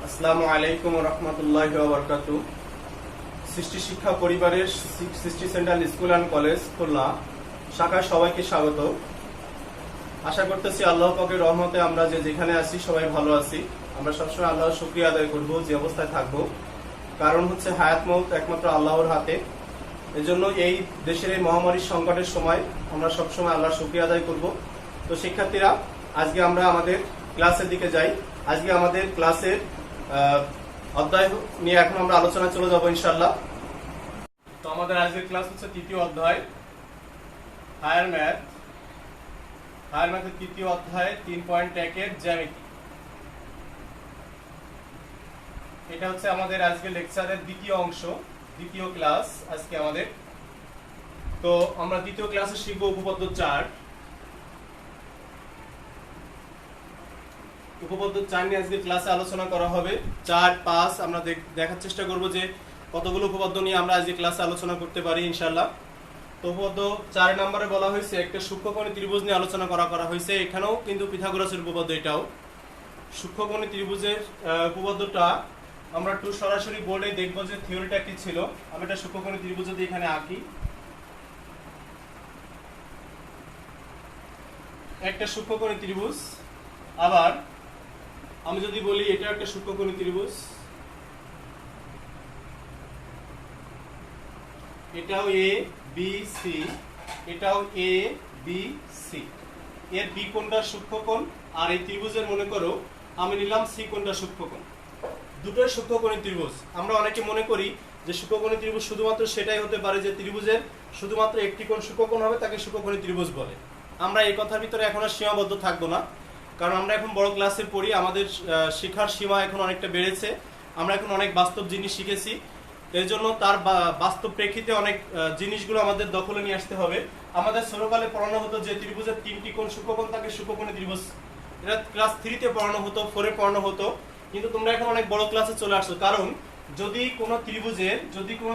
আসসালামু আলাইকুম ওয়া রাহমাতুল্লাহি ওয়া বারাকাতুহু। সৃষ্টি শিক্ষা পরিবারের সৃষ্টি central school and college Khulna শাখায় সবাইকে স্বাগত। আশা করতেছি আল্লাহ পাকের রহমতে আমরা যেখানে আছি সবাই ভালো আছি। আমরা সবসময় আল্লাহর শুকরিয়া আদায় করব, যে অবস্থায় থাকবো, কারণ হচ্ছে হায়াত মওত একমাত্র আল্লাহর হাতে। এজন্য এই দেশের এই মহামারীর সংকটের সময় আমরা সবসময় আল্লাহর শুকরিয়া আদায় করব। তো শিক্ষার্থীরা, আজকে আমরা আমাদের ক্লাসের দিকে যাই। আজকে আমাদের ক্লাসের অধ্যায় নিয়ে এখন আমরা আলোচনা চলে যাবো ইনশাআল্লাহ। তো আমাদের আজকের ক্লাস হচ্ছে তৃতীয় অধ্যায় হায়ার ম্যাথের তৃতীয় অধ্যায় 3.1 এর জ্যামিতি। এটা হচ্ছে আমাদের আজকে লেকচারের দ্বিতীয় অংশ, দ্বিতীয় ক্লাস আজকে আমাদের। তো আমরা দ্বিতীয় ক্লাসে শিখব উপপাদ্য 4। উপপাদ্য 4 নিয়ে আজকে ক্লাসে আলোচনা করা হবে। 4, 5 আমরা দেখার চেষ্টা করব যে কতগুলো উপপাদ্য নিয়ে আমরা আজকে ক্লাসে আলোচনা করতে পারি ইনশাআল্লাহ। তো উপপাদ্য 4 নম্বরে বলা হয়েছে একটা সূক্ষ্মকোণী ত্রিভুজ নিয়ে আলোচনা করা হয়েছে। এখানেও কিন্তু পিথাগোরাসের উপপাদ্য, এটাও সূক্ষ্মকোণী ত্রিভুজের উপপাদ্যটা আমরা একটু সরাসরি বোর্ডে দেখবো যে থিওরিটা কি ছিল। আমি একটা সূক্ষ্মকোণী ত্রিভুজ যদি এখানে আঁকি, একটা সূক্ষ্মকোণী ত্রিভুজ, আবার আমি যদি বলি এটা একটা সূক্ষ্মকোণী ত্রিভুজ, এটাও এ বি সি, এটাও এ বি সি। এর বি কোণটা সূক্ষ্মকোণ, আর এই ত্রিভুজের মনে করো আমি নিলাম সি কোণটা সূক্ষ্মকোণ। দুটোই সূক্ষ্মকোণী ত্রিভুজ। আমরা অনেকে মনে করি যে সূক্ষ্মকোণী ত্রিভুজ শুধুমাত্র সেটাই হতে পারে যে ত্রিভুজের শুধুমাত্র একটি কোণ সূক্ষ্মকোণ হবে, তাকে সূক্ষ্মকোণী ত্রিভুজ বলে। আমরা এই কথার ভিতরে এখন আর সীমাবদ্ধ থাকবো না, কারণ আমরা এখন বড় ক্লাসে পড়ি, আমাদের শেখার সীমা এখন অনেকটা বেড়েছে, আমরা এখন অনেক বাস্তব জিনিস শিখেছি। এর জন্য তার বাস্তব প্রেক্ষিতে অনেক জিনিসগুলো আমাদের দখলে নিয়ে আসতে হবে। আমাদের ছোটকালে পড়ানো হতো যে ত্রিভুজের 3টি কোণ সূক্ষ্মকোণ তাকে সূক্ষ্মকোণী ত্রিভুজ, এটা ক্লাস 3-তে পড়ানো হতো, 4-এ পড়ানো হতো। কিন্তু তোমরা এখন অনেক বড় ক্লাসে চলে আসছো, কারণ যদি কোনো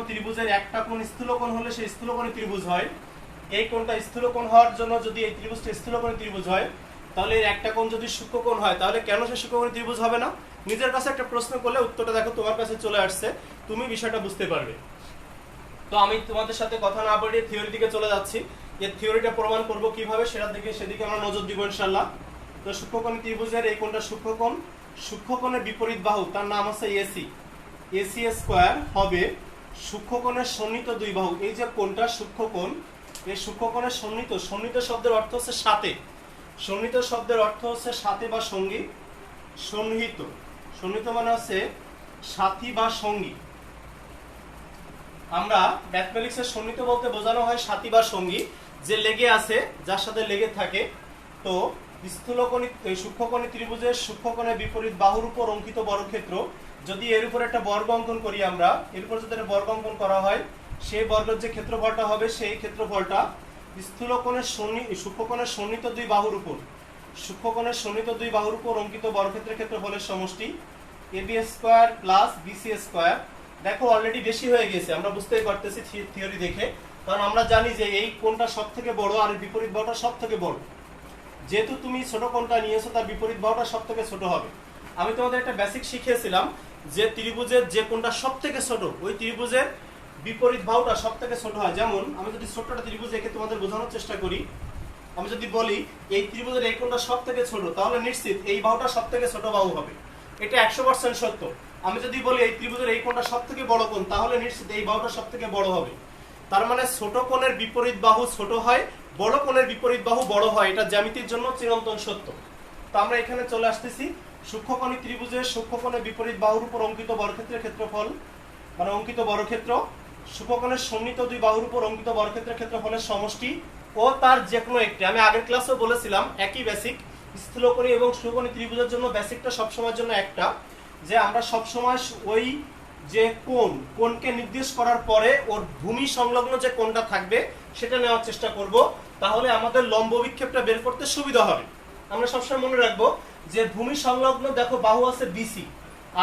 ত্রিভুজের একটা কোণ স্থূলকোণ হলে সেই স্থূলকোণী ত্রিভুজ হয়। এই কোণটা স্থূলকোণ হওয়ার জন্য যদি এই ত্রিভুজটা স্থূলকোণী ত্রিভুজ হয়, তাহলে এর একটা কোণ যদি সূক্ষ্মকোণ হয়, তাহলে কেন সে সূক্ষ্মকোণী ত্রিভুজ হবে না? নিজের কাছে একটা প্রশ্ন করলে উত্তরটা দেখো তোমার কাছে চলে আসছে, তুমি বিষয়টা বুঝতে পারবে। তো আমি তোমাদের সাথে কথা না বাড়িয়ে থিওরির দিকে চলে যাচ্ছি। এর থিওরিটা প্রমাণ করব কিভাবে সেদিকে আমরা নজর দিব ইনশাআল্লাহ। তো সূক্ষ্মকোণী ত্রিভুজের এই কোণটা সূক্ষ্মকোণ, সূক্ষ্মকোণের বিপরীত বাহু, তার নাম আছে এসি। এসি স্কয়ার হবে সূক্ষ্মকোণের সন্নিহিত দুই বাহু। এই যে কোণটা সূক্ষ্মকোণ, এই সূক্ষ্মকোণের সন্নিহিত শব্দের অর্থ হচ্ছে সাথে। সন্নিহিত শব্দের অর্থ হচ্ছে সাথে বা সঙ্গী। সন্নিহিত মানে হচ্ছে সাথী বা সঙ্গী। আমরা ম্যাথমেটিক্সের সন্নিহিত বলতে বোঝানো হয় সাথী বা সঙ্গী, যে লেগে আছে, যার সাথে লেগে থাকে। তো সূক্ষ্মকোণী ত্রিভুজের সূক্ষ্মকোণের বিপরীত বাহুর উপর অঙ্কিত বর্গক্ষেত্র, যদি এর উপর একটা বর্গ অঙ্কন করি আমরা, এর উপর যদি একটা বর্গ অঙ্কন করা হয়, সেই বর্গের যে ক্ষেত্রফলটা হবে, সেই ক্ষেত্রফলটা সূক্ষ্মকোণের সন্নিহিত দুই বাহুর উপর অঙ্কিত বর্গক্ষেত্রের ক্ষেত্রফলের সমষ্টি AB square plus BC square. দেখো অলরেডি বেশি হয়ে গেছে, আমরা বুঝতেই পারতেছি থিওরি দেখে, কারণ আমরা জানি যে এই কোণটা সব থেকে বড় আর বিপরীত বাহুটা সব থেকে বড়। যেহেতু তুমি ছোট কোণটা নিয়েছো, তার বিপরীত বাহুটা সব থেকে ছোট হবে। আমি তোমাদের একটা বেসিক শিখিয়েছিলাম যে ত্রিভুজের যে কোণটা সব থেকে ছোট, ওই ত্রিভুজের বিপরীত বাহুটা সব থেকে ছোট হয়। যেমন আমি যদি ছোট একটা ত্রিভুজ এঁকে তোমাদের বোঝানোর চেষ্টা করি, আমি যদি বলি এই ত্রিভুজের এই কোণটা সব থেকে ছোট, তাহলে নিশ্চিত এই বাহুটা সব থেকে ছোট বাহু হবে, এটা 100% সত্য। আমি যদি বলি এই ত্রিভুজের এই কোণটা সব থেকে বড় কোণ, তাহলে নিশ্চিত এই বাহুটা সব থেকে বড় হবে। তার মানে ছোট কোণের বিপরীত বাহু ছোট হয়, বড় কোণের বিপরীত বাহু বড় হয়, এটা জ্যামিতির জন্য চিরন্তন সত্য। তো আমরা এখানে চলে আসতেছি সূক্ষ্মকোণী ত্রিভুজের সূক্ষ্মকোণের বিপরীত বাহুর উপর অঙ্কিত বর্গক্ষেত্রের ক্ষেত্রফল, মানে অঙ্কিত বর্গক্ষেত্র, সূক্ষ্মকোণের সন্নিহিত দুই বাহুর উপর অঙ্কিত বর্গক্ষেত্রের ক্ষেত্রফলের সমষ্টি ও তার যে কোনো একটি। আমি আগের ক্লাসেও বলেছিলাম একই বেসিক, স্থূলকোণী এবং সূক্ষ্মকোণী ত্রিভুজের জন্য বেসিকটা সবসময়ের জন্য একটা, যে আমরা সবসময় ওই যে কোণকে নির্দেশ করার পরে ওর ভূমি সংলগ্ন যে কোণটা থাকবে সেটা নেওয়ার চেষ্টা করব, তাহলে আমাদের লম্ব বিক্ষেপটা বের করতে সুবিধা হবে। আমরা সবসময় মনে রাখবো যে ভূমি সংলগ্ন দেখো বাহু আছে বিসি,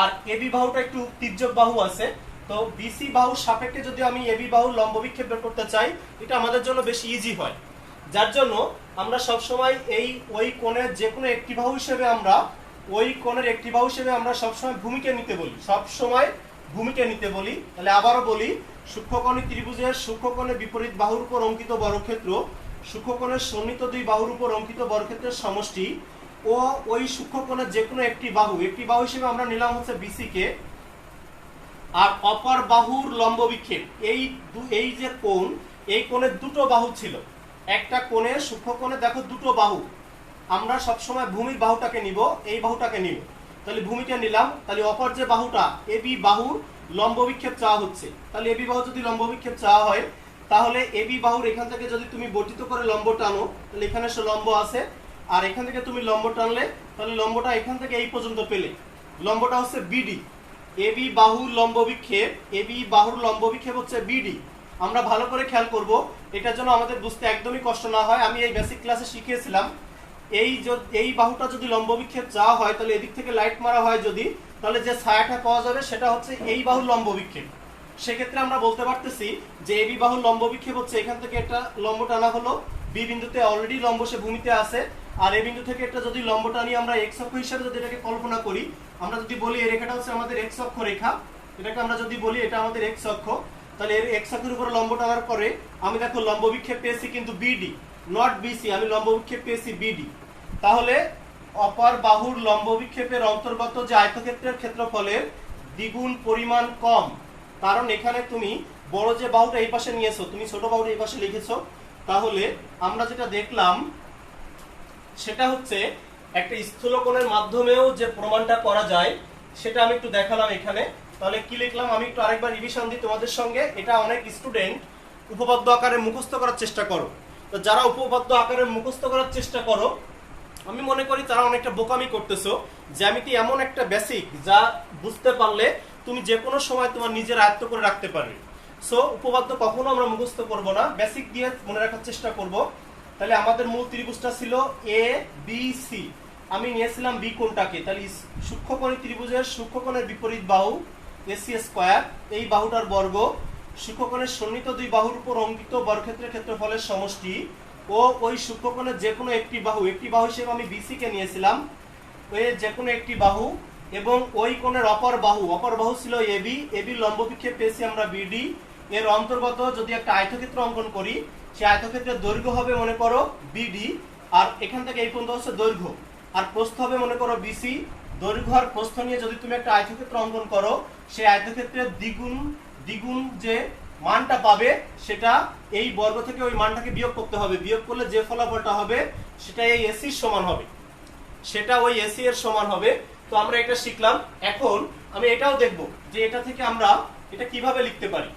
আর এবি বাহুটা একটু তির্যক বাহু আছে। তো বিসি বাহুর সাপেক্ষে যদি আমি এবি বাহুর লম্ব বিক্ষেপ বের করতে চাই, এটা আমাদের জন্য বেশি ইজি হয়। যার জন্য আমরা সবসময় ওই কোণের যে কোনো একটি বাহু হিসেবে আমরা ওই কোণের একটি বাহু হিসেবে আমরা সবসময় ভূমিকে নিতে বলি, সবসময় ভূমিকে নিতে বলি। তাহলে আবারও বলি, সূক্ষ্মকোণী ত্রিভুজের সূক্ষ্মকোণের বিপরীত বাহুর উপর অঙ্কিত বর্গক্ষেত্র সূক্ষ্মকোণের সন্নিহিত দুই বাহুর উপর অঙ্কিত বর্গক্ষেত্রের সমষ্টি ও ওই সূক্ষ্মকোণের যে কোনো একটি বাহু হিসেবে আমরা নিলাম হচ্ছে বিসি কে, আর অপর বাহুর লম্ব বিক্ষেপ। এই যে কোণ, এই কোণের দুটো বাহু ছিল, একটা কোণে সূক্ষ্মকোণে দেখো দুটো বাহু, আমরা সবসময় ভূমির বাহুটাকে নিব, এই বাহুটাকে নিব। তাহলে ভূমিটা নিলাম, তাহলে অপর যে বাহুটা এবি বাহুর লম্ব বিক্ষেপ চাওয়া হচ্ছে। তাহলে এবি বাহু যদি লম্ব বিক্ষেপ চাওয়া হয়, তাহলে এবি বাহুর এখান থেকে যদি তুমি বর্ধিত করে লম্ব টানো, তাহলে এখানে সে লম্ব আছে, আর এখান থেকে তুমি লম্ব টানলে তাহলে লম্বটা এখান থেকে এই পর্যন্ত পেলে, লম্বটা হচ্ছে বিডি। এবি বাহুর লম্ব বিক্ষেপ হচ্ছে বিডি। আমরা ভালো করে খেয়াল করব, এটার জন্য আমাদের বুঝতে একদমই কষ্ট না হয়। আমি এই বেসিক ক্লাসে শিখিয়েছিলাম, এই বাহুটা যদি লম্ব বিক্ষেপ চাওয়া হয়, তাহলে এদিক থেকে লাইট মারা হয় যদি, তাহলে যে ছায়াটা পাওয়া যাবে সেটা হচ্ছে এই বাহুর লম্ব বিক্ষেপ। সেক্ষেত্রে আমরা বলতে পারতেছি যে এবি বাহুর লম্ব বিক্ষেপ হচ্ছে এখান থেকে একটা লম্ব টানা হলো, বি বিন্দুতে অলরেডি লম্ব সে ভূমিতে আছে, আর এই বিন্দু থেকে একটা যদি লম্ব টানি আমরা এক্স অক্ষ হিসেবে যদি এটাকে কল্পনা করি, আমরা যদি বলি এই রেখাটা হচ্ছে আমাদের এক্স অক্ষ রেখা, এটাকে আমরা যদি বলি এটা আমাদের এক্স অক্ষ, তাহলে এর এক্স অক্ষের উপর লম্ব টানার পরে আমি দেখো লম্ব বিক্ষেপ পেয়েছি কিন্তু বিডি, নট বিসি, আমি লম্ব বিক্ষেপ পেয়েছি বিডি। তাহলে অপর বাহুর লম্ব বিক্ষেপের অন্তর্গত যে আয়তক্ষেত্রের ক্ষেত্রফলের দ্বিগুণ পরিমাণ কম, কারণ এখানে তুমি বড় যে বাহুটা এই পাশে নিয়েছো, তুমি ছোট বাহুটা এই পাশে লিখেছো। তাহলে আমরা যেটা দেখলাম সেটা হচ্ছে একটা স্থূলকোণের মাধ্যমেও যে প্রমাণটা করা যায় সেটা আমি একটু দেখালাম এখানে। তাহলে কি লিখলাম আমি একটু আরেকবার রিভিশন দিই তোমাদের সঙ্গে। এটা অনেক স্টুডেন্ট উপপাদ্য আকারে মুখস্থ করার চেষ্টা করো, তো যারা উপপাদ্য আকারে মুখস্থ করার চেষ্টা করো, আমি মনে করি তারা অনেকটা বোকামি করতেছো। জ্যামিতি এমন একটা বেসিক যা বুঝতে পারলে তুমি যে কোনো সময় তোমার নিজের আয়ত্ত করে রাখতে পারবে। সো উপপাদ্য কখনো আমরা মুখস্থ করব না, বেসিক দিয়ে মনে রাখার চেষ্টা করব। তাহলে আমাদের মূল ত্রিভুজটা ছিল এ বি সি, আমি নিয়েছিলাম বি কোণটাকে, তাহলে সূক্ষ্মকোণী ত্রিভুজের সূক্ষ্মকোণের বিপরীত বাহু এসি স্কয়ার, এই বাহুটার বর্গ সূক্ষ্মকোণের সন্নিহিত দুই বাহুর উপর অঙ্কিত বর্গক্ষেত্রের ক্ষেত্রফলের সমষ্টি ও ওই সূক্ষ্মকোণের যে কোনো একটি বাহু হিসেবে আমি বিসি কে নিয়েছিলাম, ওই যে কোনো একটি বাহু, এবং ওই কোণের অপর বাহু ছিল এবি লম্ব বিক্ষেপ পেয়েছি আমরা বিডি। এর অন্তর্গত যদি একটা আয়তক্ষেত্র অঙ্কন করি, সেই আয়তক্ষেত্রের দৈর্ঘ্য হবে মনে করো বিডি, আর এখান থেকে এই পর্যন্ত হচ্ছে দৈর্ঘ্য, আর প্রস্থ হবে মনে করো বিসি। দৈর্ঘ্য আর প্রস্থ নিয়ে যদি তুমি একটা আয়তক্ষেত্র অঙ্কন করো, সেই আয়তক্ষেত্রের দ্বিগুণ যে মানটা পাবে সেটা এই বর্গ থেকে ওই মানটাকে বিয়োগ করতে হবে, বিয়োগ করলে যে ফলাফলটা হবে সেটা এই এসি এর সমান হবে, সেটা ওই এসি এর সমান হবে। তো আমরা এটা শিখলাম। এখন আমি এটাও দেখব যে এটা থেকে আমরা এটা কিভাবে লিখতে পারি,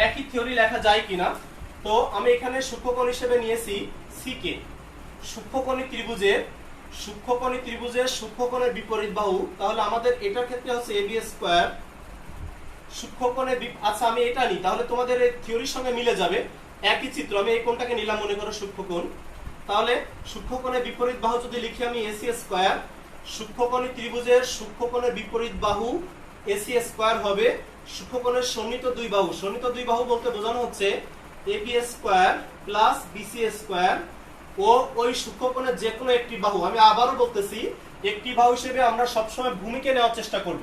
একই থিওরি লেখা যায় কিনা। তো আমি এখানে সূক্ষ্মকোণ হিসেবে নিয়েছি সি কে। সূক্ষ্মকোণী ত্রিভুজের সূক্ষ্মকোণের বিপরীত বাহু, তাহলে আমাদের এটার ক্ষেত্রে হচ্ছে এবি স্কয়ার সূক্ষ্মকোণের, আচ্ছা আমি এটা নিই তাহলে তোমাদের এই থিওরির সঙ্গে মিলে যাবে, একই চিত্র। আমি এই কোণটাকে নিলাম মনে করো সূক্ষ্মকোণ, তাহলে সূক্ষ্মকোণের বিপরীত বাহু যদি লিখি আমি এসি স্কয়ার, সূক্ষ্মকোণী ত্রিভুজের সূক্ষ্মকোণের বিপরীত বাহু এসি স্কয়ার হবে সূক্ষ্মকোণের সন্নিহিত দুই বাহু বলতে বোঝানো হচ্ছে AB square plus BC square ও ওই সূক্ষ্মকোণের যে কোনো একটি বাহু। আমি আবারও বলতেছি, একটি বাহু হিসেবে আমরা সবসময় ভূমিকে নেওয়ার চেষ্টা করব।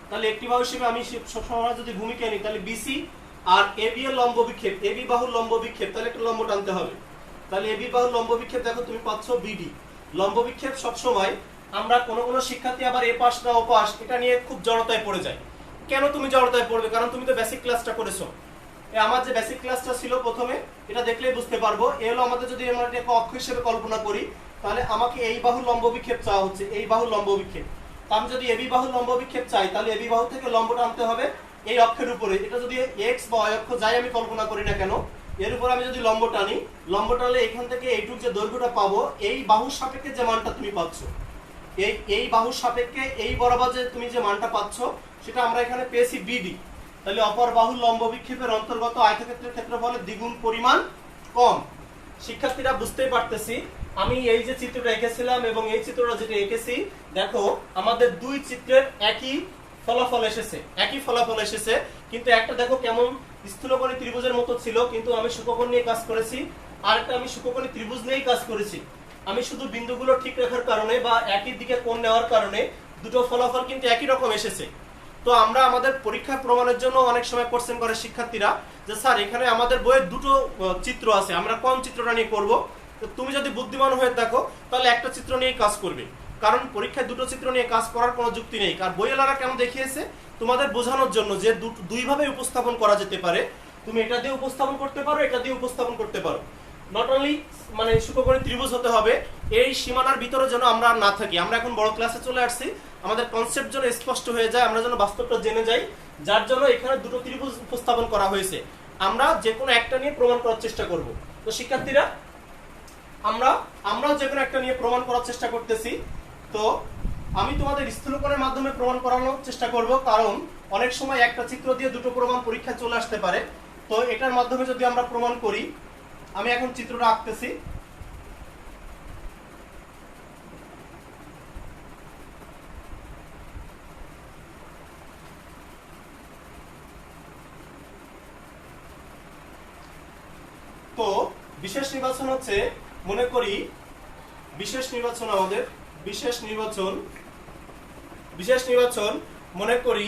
তাহলে একটি বাহু হিসেবে আমি সবসময় যদি ভূমিকে নিই, তাহলে বিসি আর এবি এর লম্ব বিক্ষেপ, এবি বাহুর লম্ব বিক্ষেপ, তাহলে একটা লম্ব টানতে হবে। তাহলে এবি বাহুর লম্ব বিক্ষেপ দেখো তুমি পাচ্ছ বিডি। লম্ব বিক্ষেপ সবসময় আমরা কোনো শিক্ষার্থী আবার এ পাশ না ও পাশ এটা নিয়ে খুব জড়তায় পড়ে যায়। কেন তুমি জড়তায় পড়বে? কারণ তুমি তো বেসিক ক্লাসটা করেছো। আমার যে বেসিক ক্লাসটা ছিল প্রথমে, এটা দেখলেই বুঝতে পারবো। এ হলো আমাদের, যদি আমরা এটাকে অক্ষ হিসেবে কল্পনা করি, তাহলে আমাকে এই বাহুর লম্ব বিক্ষেপ চাওয়া হচ্ছে, এই বাহুর লম্ব বিক্ষেপ। আমি যদি এবি বাহুর লম্ব বিক্ষেপ চাই, তাহলে এবি বাহু থেকে লম্ব টানতে হবে এই অক্ষের উপরে। এটা যদি এক্স বা ওয়াই অক্ষ যাই আমি কল্পনা করি না কেন, এর উপর আমি যদি লম্ব টানি, লম্ব টানলে এখান থেকে এইটুক যে দৈর্ঘ্যটা পাবো, এই বাহুর সাপেক্ষে যে মানটা তুমি পাচ্ছ, এই বাহুর সাপেক্ষে এই বরাবর যে তুমি যে মানটা পাচ্ছ, সেটা আমরা এখানে পেয়েছি বিডি। তাহলে অপর বাহুর লম্ব বিক্ষেপের অন্তর্গত আয়তক্ষেত্রের ক্ষেত্রফলের দ্বিগুণ পরিমাণ কম। শিক্ষার্থীরা বুঝতেই পারতেছি আমি এই যে চিত্রটা এঁকেছিলাম এবং এই চিত্রটা যেটা এঁকেছি, দেখো আমাদের দুই চিত্রের একই ফলাফল এসেছে, কিন্তু একটা দেখো কেমন স্থূলকোণী ত্রিভুজের মতো ছিল, কিন্তু আমি সূক্ষ্মকোণ নিয়ে কাজ করেছি, আর একটা আমি সূক্ষ্মকোণী ত্রিভুজ নিয়েই কাজ করেছি। আমি শুধু বিন্দুগুলো ঠিক রাখার কারণে বা একই দিকে কোণ নেওয়ার কারণে দুটো ফলাফল কিন্তু একই রকম এসেছে। তো আমরা আমাদের পরীক্ষা প্রমাণের জন্য অনেক সময় কোশ্চেন করে শিক্ষার্থীরা যে স্যার এখানে আমাদের বইয়ে দুটো চিত্র আছে, আমরা কোন চিত্রটা নিয়ে করব? তো তুমি যদি বুদ্ধিমান হয়ে থাকো তাহলে একটা চিত্র নিয়ে কাজ করবে, কারণ পরীক্ষায় দুটো চিত্র নিয়ে কাজ করার কোনো যুক্তি নেই। কারণ বইওয়ালারা কেন দেখিয়েছে তোমাদের বোঝানোর জন্য যে দুইভাবে উপস্থাপন করা যেতে পারে, তুমি এটা দিয়ে উপস্থাপন করতে পারো, এটা দিয়ে উপস্থাপন করতে পারো। নট অনলি মানে সূক্ষ্মকোণী ত্রিভুজ হতে হবে, এই সীমানার ভিতরে যেন আমরা না থাকি। আমরা এখন বড় ক্লাসে চলে আসছি, আমাদের কনসেপ্ট যেন স্পষ্ট হয়ে যায়, আমরা যেন বাস্তবটা জেনে যাই, যার জন্য এখানে দুটো ত্রিভুজ উপস্থাপন করা হয়েছে। আমরা যে কোনো একটা নিয়ে প্রমাণ করার চেষ্টা করব। তো শিক্ষার্থীরা আমরাও যে কোনো একটা নিয়ে প্রমাণ করার চেষ্টা করতেছি। তো আমি তোমাদের স্থূলকোণের মাধ্যমে প্রমাণ করানোর চেষ্টা করব, কারণ অনেক সময় একটা চিত্র দিয়ে দুটো প্রমাণ পরীক্ষায় চলে আসতে পারে। তো এটার মাধ্যমে যদি আমরা প্রমাণ করি, আমি এখন চিত্রটা আঁকতেছি। তো বিশেষ নির্বাচন হচ্ছে, মনে করি বিশেষ নির্বাচন মনে করি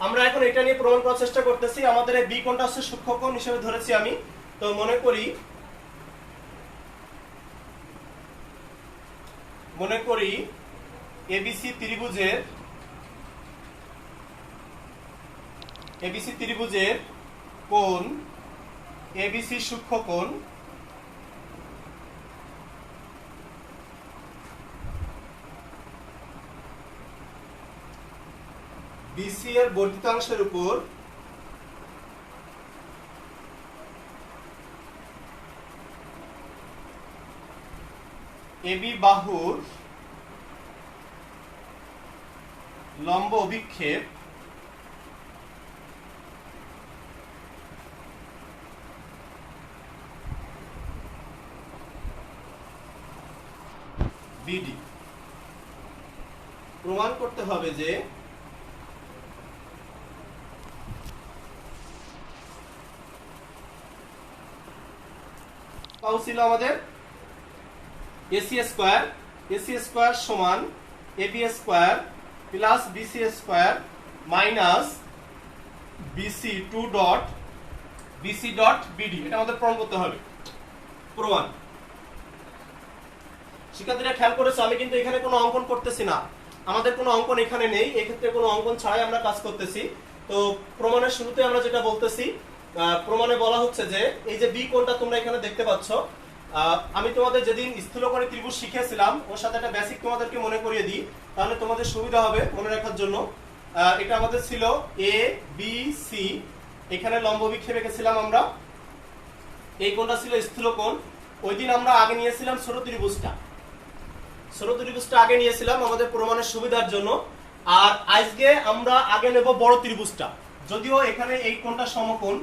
আমরা এখন এটা নিয়ে প্রমাণ করার চেষ্টা করতেছি। আমাদের এই বি কোণটা হচ্ছে সূক্ষ্মকোণ হিসেবে ধরেছি আমি। তো মনে করি এবিসি ত্রিভুজের কোণ এবিসি সূক্ষ্মকোণ বিসি এর বর্ধিতাংশের উপর এবি বাহুর লম্ব অভিক্ষেপ বিডি। প্রমাণ করতে হবে যে ছিল আমাদের এসি স্কয়ার সমান AB square plus BC square minus BC dot BD. এটা আমাদের প্রমাণ করতে হবে। প্রমাণ শিক্ষার্থীরা খেয়াল করেছো, আমি কিন্তু এখানে কোনো অঙ্কন করতেছি না, আমাদের কোনো অঙ্কন এখানে নেই, এক্ষেত্রে কোনো অঙ্কন ছাড়াই আমরা কাজ করতেছি। তো প্রমাণের শুরুতে আমরা যেটা বলতেছি, প্রমাণে বলা হচ্ছে যে এই যে বি কোণটা তোমরা এখানে দেখতে পাচ্ছ, আমি তোমাদের যেদিন স্থূলকোণী ত্রিভুজ শিখেছিলাম ওর সাথে একটা বেসিক তোমাদেরকে মনে করিয়ে দিই, তাহলে তোমাদের সুবিধা হবে মনে রাখার জন্য। এটা আমাদের ছিল এ বি সি, এখানে লম্ব অভিক্ষেপ এঁকেছিলাম আমরা, এই কোণটা ছিল স্থূলকোণ। ওই দিন আমরা আগে নিয়েছিলাম ছোট ত্রিভুজটা আগে নিয়েছিলাম আমাদের প্রমাণের সুবিধার জন্য। আর আজকে আমরা আগে নেব বড় ত্রিভুজটা, যদিও এখানে এই কোণটা সমকোণ,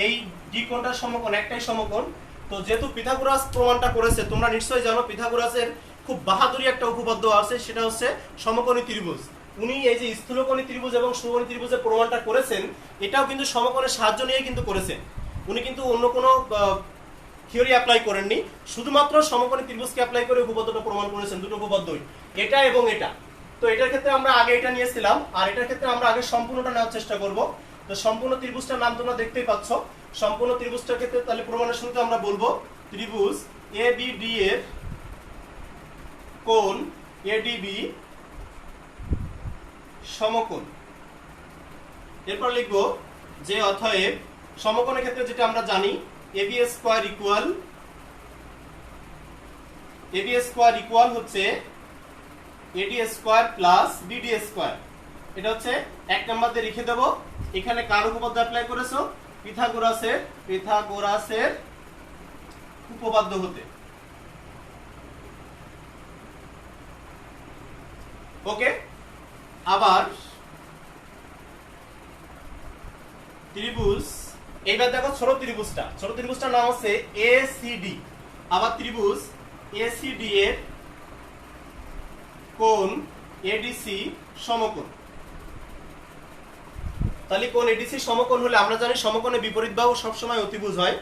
এই ডি কোণটা সমকোণ, একটাই সমকোণ। তো যেহেতু পিথাগোরাস প্রমাণটা করেছে, তোমরা নিশ্চয়ই জানো পিথাগোরাসের খুব বাহাদুরি একটা উপপাদ্য আছে, সেটা হচ্ছে সমকোণী ত্রিভুজ। উনি এই যে স্থূলকোণী ত্রিভুজ এবং সুকোণী ত্রিভুজের প্রমাণটা করেছেন, এটাও কিন্তু সমকোণের সাহায্য নিয়ে কিন্তু করেছেন। উনি কিন্তু অন্য কোনো থিওরি অ্যাপ্লাই করেননি, শুধুমাত্র সমকোণী ত্রিভুজকে অ্যাপ্লাই করে উপপাদ্যটা প্রমাণ করেছেন, দুটো উপপাদ্যই, এটা এবং এটা। তো এটার ক্ষেত্রে আমরা আগে এটা নিয়েছিলাম, আর এটার ক্ষেত্রে আমরা আগে সম্পূর্ণটা নেওয়ার চেষ্টা করব। তো সম্পূর্ণ ত্রিভুজটার নাম তোমরা দেখতেই পাচ্ছ। সম্পূর্ণ ত্রিভুজটার ক্ষেত্রে তাহলে প্রমাণের শুরুতে আমরা বলবো ত্রিভুজ এবিডি এর কোণ এডিবি সমকোণ। এরপর লিখবো যে অতএব সমকোণের ক্ষেত্রে যেটা আমরা জানি এবি স্কয়ার ইকুয়াল হচ্ছে AD square plus BD square. এটা হচ্ছে এক নাম্বার দিয়ে লিখে দেব। এখানে কার উপপাদ্য অ্যাপ্লাই করেছো? পিথাগোরাসের উপপাদ্য হতে। ওকে, আবার ত্রিভুজ, এইবার দেখো ছোট ত্রিভুজটার নাম হচ্ছে এসিডি। আবার ত্রিভুজ এসিডি এর কোণ এডিসি সমকোণ। তাহলে কোণ এডিসি সমকোণ হলে আমরা জানি সমকোণে বিপরীত বাহু সবসময় অতিভুজ হয়,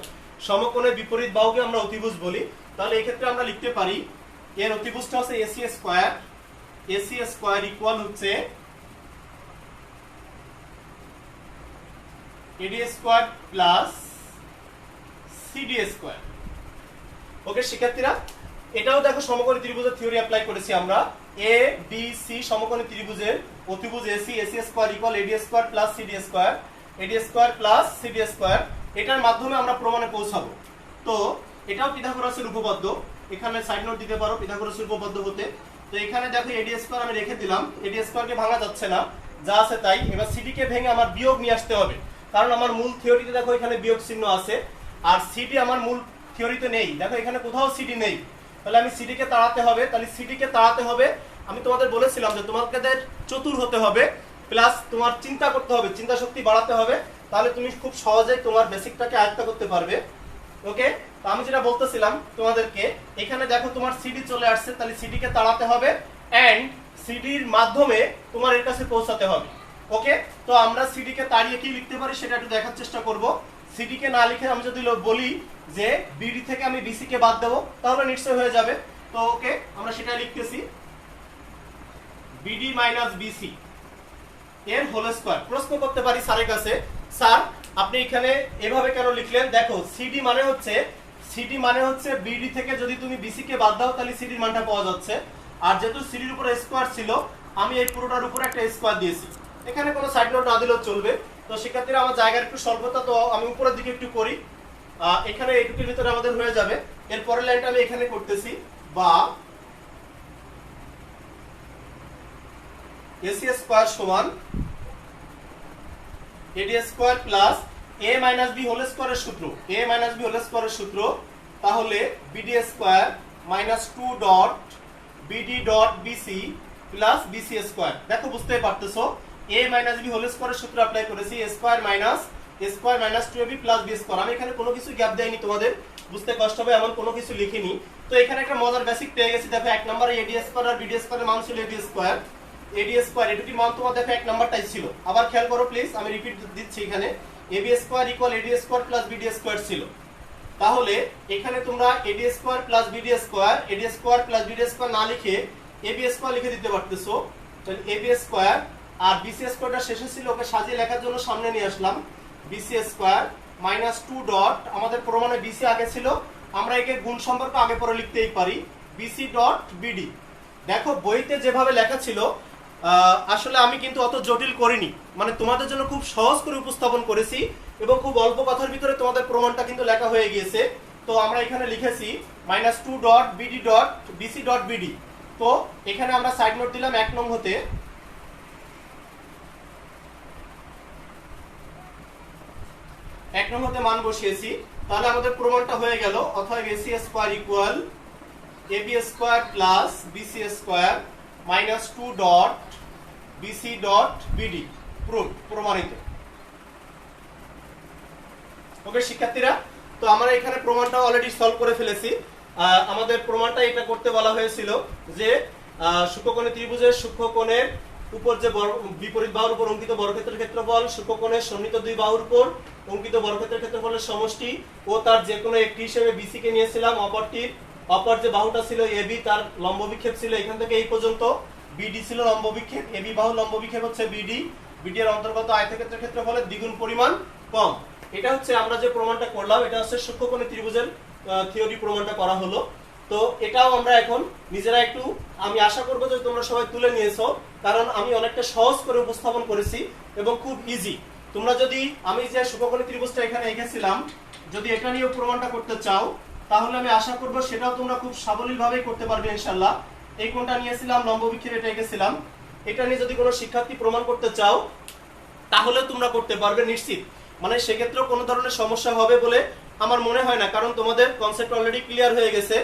সমকোণে বিপরীত বাহুকে আমরা অতিভুজ বলি। তাহলে এই ক্ষেত্রে আমরা লিখতে পারি এর অতিভুজটা হচ্ছে AC square, AC square equal হচ্ছে AD square plus CD square. ওকে শিক্ষার্থীরা, এটাও দেখো সমকোণী ত্রিভুজের থিওরি অ্যাপ্লাই করেছি আমরা। এ বি সি সমকোণী ত্রিভুজের অতিভুজ এসি, এসি স্কয়ার ইকুয়াল এডি স্কয়ার প্লাস সিডি স্কয়ার, এডি স্কয়ার প্লাস সিডি স্কয়ার। এটার মাধ্যমে আমরা প্রমাণে পৌঁছাবো। তো এটাও পিথাগোরাসের উপপাদ্য, এখানে সাইড নোট দিতে পারো পিথাগোরাসের উপপাদ্য হতে। তো এখানে দেখো এডি স্কয়ার আমি রেখে দিলাম, এডি স্কয়ারকে ভাঙা যাচ্ছে না, যা আছে তাই। এবার সিডি কে ভেঙে আমার বিয়োগ নিয়ে আসতে হবে, কারণ আমার মূল থিওরিতে দেখো এখানে বিয়োগ চিহ্ন আছে, আর সিডি আমার মূল থিওরিতে নেই। দেখো এখানে কোথাও সিডি নেই, তাহলে আমি সিডি কে তাড়াতে হবে। তাহলে সিডি কে তাড়াতে হবে, আমি তোমাদের বলেছিলাম যে তোমাদের চতুর হতে হবে, প্লাস তোমার চিন্তা করতে হবে, চিন্তা শক্তি বাড়াতে হবে, তাহলে তুমি খুব সহজেই তোমার বেসিকটাকে আয়ত্ত করতে পারবে। ওকে, তো আমি যেটা বলতেছিলাম তোমাদেরকে, এখানে দেখো তোমার সিডি চলে আসছে, তাহলে সিডি কে তাড়াতে হবে এন্ড সিডির মাধ্যমে তোমার এর কাছে পৌঁছাতে হবে। ওকে, তো আমরা সিডি কে তাড়িয়ে কি লিখতে পারি সেটা একটু দেখার চেষ্টা করব। সিডি কে না লিখে আমি যদি বলি যে বিডি থেকে আমি বিসি কে বাদ দেবো, তাহলে নিশ্চয় হয়ে যাবে। তো ওকে, আমরা সেটা লিখতেছি বিডি মাইনাস বিসি এর হোল স্কয়ার। প্রশ্ন করতে পারি স্যারের কাছে, স্যার আপনি এখানে এভাবে কেন লিখলেন? দেখো সিডি মানে হচ্ছে বিডি থেকে যদি তুমি বিসি কে বাদ দাও তাহলে সিডির মানটা পাওয়া যাচ্ছে, আর যেহেতু সিডির উপরে স্কয়ার ছিল আমি এই পুরোটার উপরে একটা স্কয়ার দিয়েছি। এখানে কোনো সাইড নোট না দিলেও চলবে। তো শিক্ষার্থীরা আমার জায়গার একটু স্বল্পতা, তো আমি উপরের দিকে একটু করি, এখানে এইটুকুর ভিতরে আমাদের হয়ে যাবে। এর পরের লাইনটা আমি এখানে করতেছি, বা এসি স্কয়ার সমান AD square plus A minus B whole স্কয়ারের সূত্র, এ মাইনাস বি হোল স্কয়ারের সূত্র, তাহলে BD square minus 2 dot BD dot BC plus BC square. দেখো বুঝতেই পারতেছো, এ মাইনাস বি হোল স্কয়ারের সূত্র অ্যাপ্লাই করেছি, A square minus 2ab plus B square. আমি এখানে কোনো কিছু গ্যাপ দেইনি, তোমাদের বুঝতে কষ্ট হবে এমন কোনো কিছু লিখিনি। তো এখানে একটা মজার বেসিক পেয়ে গেছি। দেখো এক নম্বরে এডি স্কয়ার আর বিডি স্কয়ারের মান ছিল এডি স্কয়ার, এটুকুর মান তোমার দেখো এক নাম্বারটাই ছিল। আবার খেয়াল করো প্লিজ, আমি রিপিট দিচ্ছি, এখানে এবি স্কয়ার ইকুয়াল এডি স্কয়ার প্লাস বিডি স্কয়ার ছিল। তাহলে এখানে তোমরা এডি স্কয়ার প্লাস বিডি স্কয়ার, এডি স্কয়ার প্লাস বিডি স্কয়ার না লিখে এবি স্কয়ার লিখে দিতে পারতেছো। তাহলে এবি স্কয়ার আর বিসি স্কয়ারটা শেষে ছিল, ওকে সাজিয়ে লেখার জন্য সামনে নিয়ে আসলাম, বিসি স্কয়ার মাইনাস 2 ডট, আমাদের প্রমাণে বিসি আগে ছিল, আমরা একে গুণ সম্পর্ক আগে পরে লিখতেই পারি, বিসি ডট বিডি। দেখো বইতে যেভাবে লেখা ছিল আসলে আমি কিন্তু অত জটিল করিনি, মানে তোমাদের জন্য খুব সহজ করে উপস্থাপন করেছি এবং খুব অল্প কথার ভিতরে তোমাদের প্রমাণটা কিন্তু লেখা হয়ে গিয়েছে। তো আমরা এখানে লিখেছি minus 2 dot BD dot BC dot BD. তো এখানে আমরা সাইড নোট দিলাম 1 নং হতে, মান বসিয়েছি, তাহলে আমাদের প্রমাণটা হয়ে গেল। অতএব AC square equal AB square plus BC square minus 2 dot BC dot BD, প্রমাণিত। ওকে শিক্ষার্থীরা, তো আমরা এখানে প্রমাণটা অলরেডি সলভ করে ফেলেছি। আমাদের প্রমাণটা এটা করতে বলা হয়েছিল যে সূক্ষ্মকোণী ত্রিভুজের সূক্ষ্মকোণের উপর যে বিপরীত বাহুর উপর অঙ্কিত বর্গক্ষেত্রের ক্ষেত্রফল, সূক্ষ্মকোণের সন্নিহিত দুই বাহুর উপর অঙ্কিত বর্গক্ষেত্রের ক্ষেত্রফলের সমষ্টি ও তার যে কোনো একটি হিসেবে বিসি কে নিয়েছিলাম, অপর যে বাহুটা ছিল এবি তার লম্ব বিক্ষেপ ছিল এখান থেকে এই পর্যন্ত, বিডি ছিল লম্ব বিক্ষেপ, এবি বাহু লম্ব বিক্ষেপ হচ্ছে বিডি, বিডি এর অন্তর্গত আয়তক্ষেত্রের ক্ষেত্রফলের দ্বিগুণ পরিমাণ কম। এটা হচ্ছে আমরা যে প্রমাণটা করলাম, এটা হচ্ছে সূক্ষ্মকোণী ত্রিভুজের থিওরি প্রমাণটা করা হলো। তো এটাও আমরা এখন নিজেরা একটু, আমি আশা করব যে তোমরা সবাই তুলে নিয়েছো, কারণ আমি অনেকটা সহজ করে উপস্থাপন করেছি এবং খুব ইজি। তোমরা যদি আমি যে সূক্ষ্মকোণী ত্রিভুজটা এখানে এঁকেছিলাম, যদি এটা নিয়ে প্রমাণটা করতে চাও, তাহলে আমি আশা করব সেটাও তোমরা খুব সাবলীলভাবেই করতে পারবে ইনশাআল্লাহ। এই কোণটা নিয়েছিলাম লম্ব বিক্ষেপ, এটা এঁকেছিলাম, এটা নিয়ে যদি কোনো শিক্ষার্থী প্রমাণ করতে চাও তাহলে তোমরা করতে পারবে নিশ্চিত। মানে সেক্ষেত্রেও কোনো ধরনের সমস্যা হবে বলে আমার মনে হয় না, কারণ তোমাদের কনসেপ্ট অলরেডি ক্লিয়ার হয়ে গেছে।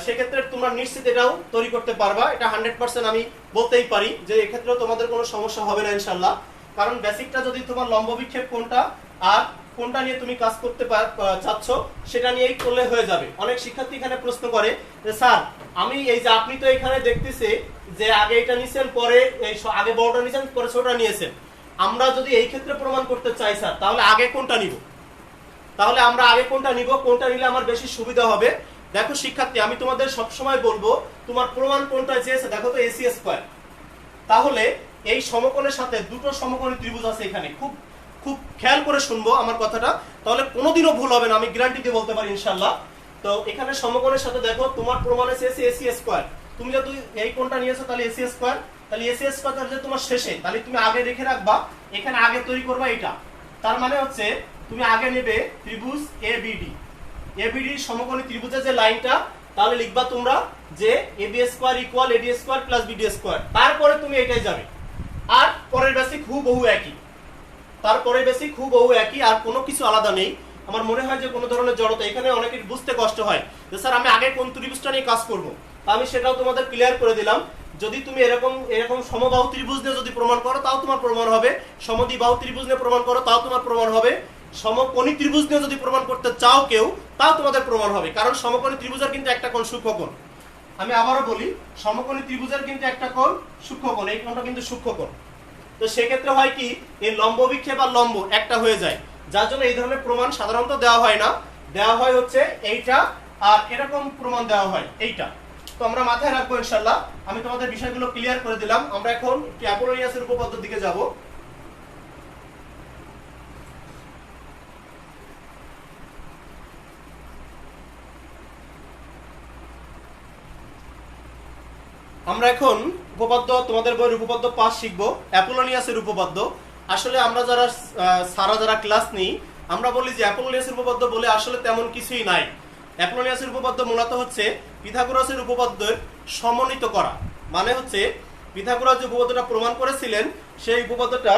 সেক্ষেত্রে তোমরা নিশ্চিত এটাও তৈরি করতে পারবা, এটা 100% আমি বলতেই পারি যে এক্ষেত্রেও তোমাদের কোনো সমস্যা হবে না ইনশাআল্লাহ। কারণ বেসিকটা যদি তোমার লম্ব বিক্ষেপ কোনটা আর কোনটা নিয়ে তুমি কাজ করতে চাচ্ছ সেটা নিয়েই করলে হয়ে যাবে। অনেক শিক্ষার্থী এখানে প্রশ্ন করে যে স্যার আমি এই যে আপনি তো এখানে দেখতেছি যে আগে এটা নিয়েছেন, পরে এই আগে বড়টা নিয়েছেন, পরে ছোটটা নিয়েছেন, আমরা যদি এই ক্ষেত্রে প্রমাণ করতে চাই স্যার তাহলে আগে কোনটা নিব? তাহলে আমরা আগে কোনটা নিব, কোনটা নিলে আমার বেশি সুবিধা হবে? দেখো শিক্ষার্থী, আমি তোমাদের সবসময় বলবো তোমার প্রমাণ কোনটা চেয়েছে, দেখো তো এসি স্কয়ার। তাহলে এই সমকোণের সাথে দুটো সমকোণী ত্রিভুজ আছে এখানে, খুব খুব খেয়াল করে শুনবো আমার কথাটা, তাহলে কোনোদিনও ভুল হবে না, আমি গ্যারান্টি দিয়ে বলতে পারি ইনশাআল্লাহ। তো এখানে সমকোণের সাথে দেখো তোমার প্রমাণে চেয়েছে এসি স্কয়ার, তুমি যদি এই কোণটা নিয়েছো তাহলে এসি স্কয়ার, তাহলে এসি স্কয়ার যে তোমার শেষে, তাহলে তুমি আগে রেখে রাখবা, এখানে আগে তৈরি করবা এটা। তার মানে হচ্ছে তুমি আগে নেবে ত্রিভুজ এবিডি, এবিডি সমকোণী ত্রিভুজের যে লাইনটা, তাহলে লিখবা তোমরা যে এবি স্কয়ার ইকুয়াল এডি স্কয়ার প্লাস বিডি স্কয়ার। তারপরে তুমি এটাই যাবে, আর পরের বেসিক হুবহু একই, তারপরে বেসিক হুবহু একই, আর কোনো কিছু আলাদা নেই। আমার মনে হয় যে কোনো ধরনের জড়তা এখানে অনেকের বুঝতে কষ্ট হয় যে স্যার আমি আগে কোন ত্রিভুজটা নিয়ে কাজ করব, আমি সেটাও তোমাদের ক্লিয়ার করে দিলাম। যদি তুমি এরকম সমবাহু ত্রিভুজ নিয়ে যদি প্রমাণ করো তাও তোমার প্রমাণ হবে, সমদ্বিবাহু ত্রিভুজ নিয়ে প্রমাণ করো তাও তোমার প্রমাণ হবে, সমকোণী ত্রিভুজ নিয়ে যদি প্রমাণ করতে চাও কেউ তাও তোমাদের প্রমাণ হবে, কারণ সমকোণী ত্রিভুজের কিন্তু একটা কোণ সূক্ষ্মকোণ। আমি আবারও বলি, সমকোণী ত্রিভুজের কিন্তু একটা কোণ সূক্ষ্মকোণ, এই কোণটা কিন্তু সূক্ষ্মকোণ। তো সেক্ষেত্রে হয় কি, এই লম্ব বিক্ষেপ আর লম্ব একটা হয়ে যায়, যার জন্য এই ধরনের প্রমাণ সাধারণত দেওয়া হয় না, দেওয়া হয় হচ্ছে এইটা, আর এরকম প্রমাণ দেওয়া হয় এইটা। তো আমরা মাথায় রাখবো ইনশাআল্লাহ। আমি তোমাদের বিষয়গুলো ক্লিয়ার করে দিলাম। আমরা এখন অ্যাপোলোনিয়াসের উপপাদ্যের দিকে যাব। আমরা এখন উপপাদ্য, তোমাদের বইয়ের উপপাদ্য 5 শিখবো, অ্যাপোলোনিয়াসের উপপাদ্য। আসলে আমরা যারা ক্লাস নিই, আমরা বলি যে অ্যাপোলোনিয়াসের উপপাদ্য বলে আসলে তেমন কিছুই নাই। অ্যাপোলোনিয়াসের উপপাদ্য মূলত হচ্ছে পিথাগোরাসের উপপাদ্যের সমন্বিত করা, মানে হচ্ছে পিথাগোরাস যে উপপাদ্যটা প্রমাণ করেছিলেন সেই উপপাদ্যটা,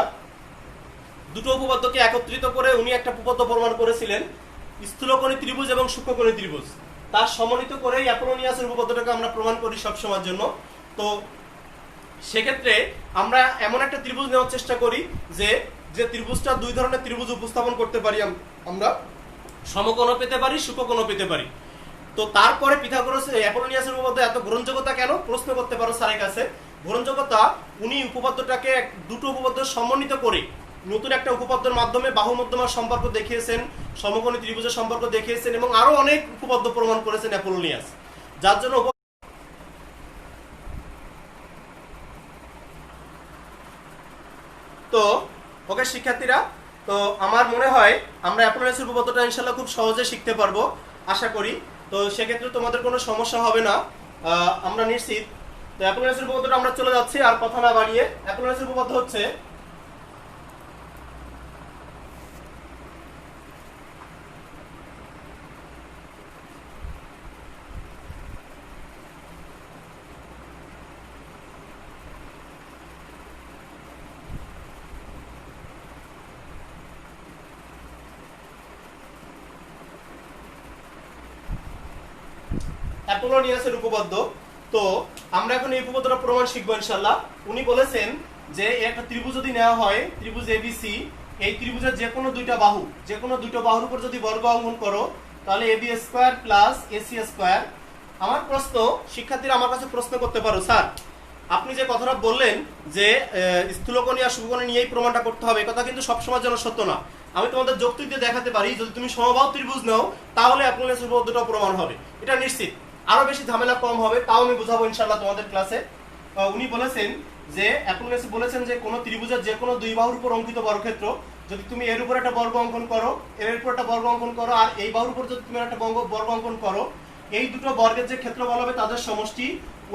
দুটো উপপাদ্যকে একত্রিত করে উনি একটা উপপাদ্য প্রমাণ করেছিলেন, স্থূলকোণী ত্রিভুজ এবং সূক্ষ্মকোণী ত্রিভুজ, তার সমন্বিত করে অ্যাপোলোনিয়াসের উপপাদ্যটাকে আমরা প্রমাণ করি সবসময়ের জন্য। তো সেক্ষেত্রে আমরা এমন একটা ত্রিভুজ নেওয়ার চেষ্টা করি যে যে ত্রিভুজটা দুই ধরনের ত্রিভুজ উপস্থাপন করতে পারি, আমরা সমকোণও পেতে পারি, সূক্ষ্মকোণও পেতে পারি। তো তারপরে পিথাগোরাস অ্যাপোলোনিয়াসের উপপাদ্য এত গ্রহণযোগ্যতা কেন, প্রশ্ন করতে পারো স্যারের কাছে। গ্রহণযোগ্যতা, উনি উপপাদ্যটাকে দুটো উপপাদ্য সমন্বিত করে নতুন একটা উপপাদ্যের মাধ্যমে বাহু মধ্যমার সম্পর্ক দেখিয়েছেন, সমকোণী ত্রিভুজের সম্পর্ক দেখিয়েছেন, এবং আরো অনেক উপপাদ্য প্রমাণ করেছেন অ্যাপোলোনিয়াস, যার জন্য তো ওকে শিক্ষার্থীরা, তো আমার মনে হয় আমরা অ্যাপোলোনিয়াসের উপপাদ্যটা ইনশাআল্লাহ খুব সহজে শিখতে পারবো আশা করি। তো সেক্ষেত্রে তোমাদের কোনো সমস্যা হবে না, আমরা নিশ্চিত। তো অ্যাপোলোনিয়াসের উপপাদ্যটা আমরা চলে যাচ্ছি, আর কথা না বাড়িয়ে। অ্যাপোলোনিয়াসের উপপাদ্য হচ্ছে অ্যাপোলোনিয়াসের উপপাদ্য। তো আমরা এখন এই উপপাদ্যটা প্রমাণ শিখবো ইনশাআল্লাহ। উনি বলেছেন যে একটা ত্রিভুজ যদি নেওয়া হয়, ত্রিভুজ এবিসি, এই ত্রিভুজের যে কোনো দুটো বাহুর উপর যদি বর্গ অঙ্কন করো, তাহলে AB square plus AC square. আমার প্রশ্ন, শিক্ষার্থীরা আমার কাছে প্রশ্ন করতে পারো, স্যার আপনি যে কথাটা বললেন যে স্থূলকোণী আর সূক্ষ্মকোণী নিয়েই প্রমাণটা করতে হবে, কথা কিন্তু সবসময়ের জন্য সত্য না। আমি তোমাদের যুক্তি দিয়ে দেখাতে পারি, যদি তুমি সমবাহু ত্রিভুজ নাও তাহলে অ্যাপোলোনিয়াসের উপপাদ্যটা প্রমাণ হবে, এটা নিশ্চিত। আরো বেশি ঝামেলা কম হবে, তাও আমি বুঝাবো ইনশাআল্লাহ তোমাদের ক্লাসে। উনি বলেছেন যে অ্যাপোলোনিয়াস বলেছেন যে কোনো ত্রিভুজের যে কোনো দুই বাহুর উপর অঙ্কিত বর্গক্ষেত্র, যদি তুমি এর উপর একটা বর্গ অঙ্কন করো, এর উপর একটা বর্গ অঙ্কন করো, আর এই বাহুর উপর যদি তুমি একটা বর্গ অঙ্কন করো, এই দুটো বর্গের যে ক্ষেত্রফল হবে তাদের সমষ্টি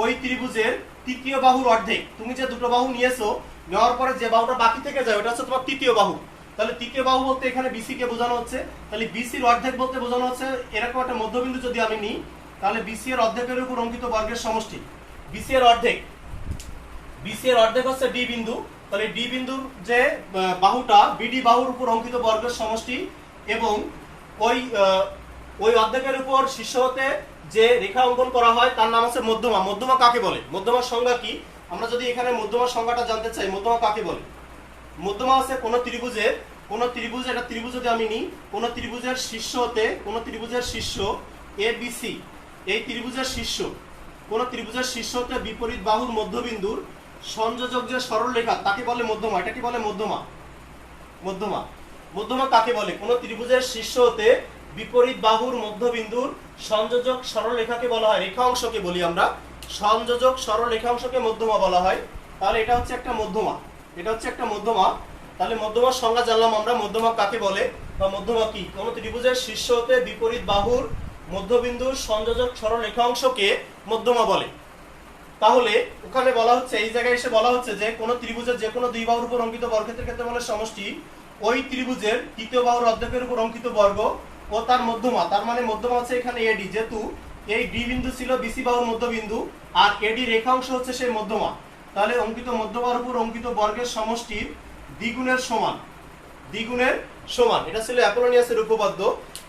ওই ত্রিভুজের তৃতীয় বাহুর অর্ধেক। তুমি যে দুটো বাহু নিয়েছো, নেওয়ার পরে যে বাহুটা বাকি থেকে যায় ওটা হচ্ছে তোমার তৃতীয় বাহু। তাহলে তৃতীয় বাহু বলতে এখানে বিসি কে বোঝানো হচ্ছে, তাহলে বিসির অর্ধেক বলতে বোঝানো হচ্ছে এরকম একটা মধ্যবিন্দু যদি আমি নিই, তাহলে বিসি এর অর্ধেকের উপর অঙ্কিত বর্গের সমষ্টি, বিসি এর অর্ধেক হচ্ছে ডি বিন্দু, তাহলে ডি বিন্দুর যে বাহুটা বিডি বাহুর উপর অঙ্কিত বর্গের সমষ্টি, এবং ওই অর্ধেকের উপর শীর্ষ হতে যে রেখা অঙ্কন করা হয় তার নাম হচ্ছে মধ্যমা। মধ্যমা কাকে বলে, মধ্যমার সংজ্ঞা কি, আমরা যদি এখানে মধ্যমার সংজ্ঞাটা জানতে চাই, মধ্যমা কাকে বলে? মধ্যমা হচ্ছে কোন ত্রিভুজ, একটা ত্রিভুজ যদি আমি নিই, কোন ত্রিভুজের শীর্ষ এ বি সি, এই ত্রিভুজের শীর্ষ হতে বিপরীত বাহুর মধ্যবিন্দুর সংযোজক যে সরল রেখা তাকে বলে মধ্যমা। এটা কি বলে? মধ্যমা। মধ্যমা কাকে বলে? কোন ত্রিভুজের শীর্ষ হতে বিপরীত বাহুর মধ্যবিন্দুর সংযোজক সরলরেখাকে বলা হয়, রেখা অংশকে বলি আমরা, সংযোজক সরলরেখাংশকে মধ্যমা বলা হয়। তাহলে এটা হচ্ছে একটা মধ্যমা, এটা হচ্ছে একটা মধ্যমা। তাহলে মধ্যমার সংজ্ঞা জানলাম আমরা, মধ্যমা কাকে বলে বা মধ্যমা কি? কোন ত্রিভুজের শীর্ষ হতে বিপরীত বাহুর মধ্যবিন্দুর সংযোজক সরলরেখাংশকে মধ্যমা বলে। তাহলে ওখানে বলা হচ্ছে, এই জায়গায় এসে বলা হচ্ছে যে কোন ত্রিভুজের যে কোনো দুই বাহুর উপর অঙ্কিত বর্গক্ষেত্রের ক্ষেত্রফলের সমষ্টি ওই ত্রিভুজের তৃতীয় বাহুর অর্ধেকের উপর অঙ্কিত বর্গ ও তার মধ্যমা। তার মানে মধ্যমা হচ্ছে এখানে এডি, যেহেতু এই ডি বিন্দু ছিল বিসি বাহুর মধ্যবিন্দু আর এডি রেখাংশ হচ্ছে সেই মধ্যমা, তাহলে অঙ্কিত মধ্যমার উপর অঙ্কিত বর্গের সমষ্টির দ্বিগুণের সমান, দ্বিগুণের সমান। এটা ছিল অ্যাপোলোনিয়াসের উপপাদ্য।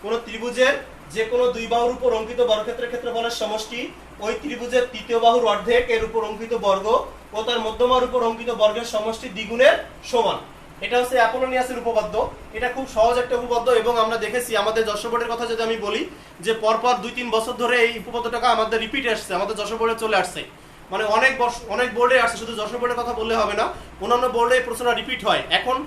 কোন ত্রিভুজের যে কোনো দুই বাহুর উপর অঙ্কিত বর্গক্ষেত্রের ক্ষেত্রফলের সমষ্টি ওই ত্রিভুজের তৃতীয় বাহুর অর্ধেক এর উপর অঙ্কিত বর্গ ও তার মধ্যমার উপর অঙ্কিত বর্গের সমষ্টি দ্বিগুণের সমান। এটা হচ্ছে অ্যাপোলোনিয়াসের উপপাদ্য। এটা খুব সহজ একটা উপপাদ্য এবং আমরা দেখেছি আমাদের যশোর বোর্ডের কথা যদি আমি বলি যে পরপর 2-3 বছর ধরে এই উপপাদ্যটা আমাদের রিপিট আসছে, আমাদের যশোর বোর্ডে চলে আসছে। মানে অনেক বোর্ডে আসছে, শুধু যশোর বোর্ডের কথা বললে হবে না, অন্যান্য বোর্ডে এই প্রশ্নটা রিপিট হয়। এখন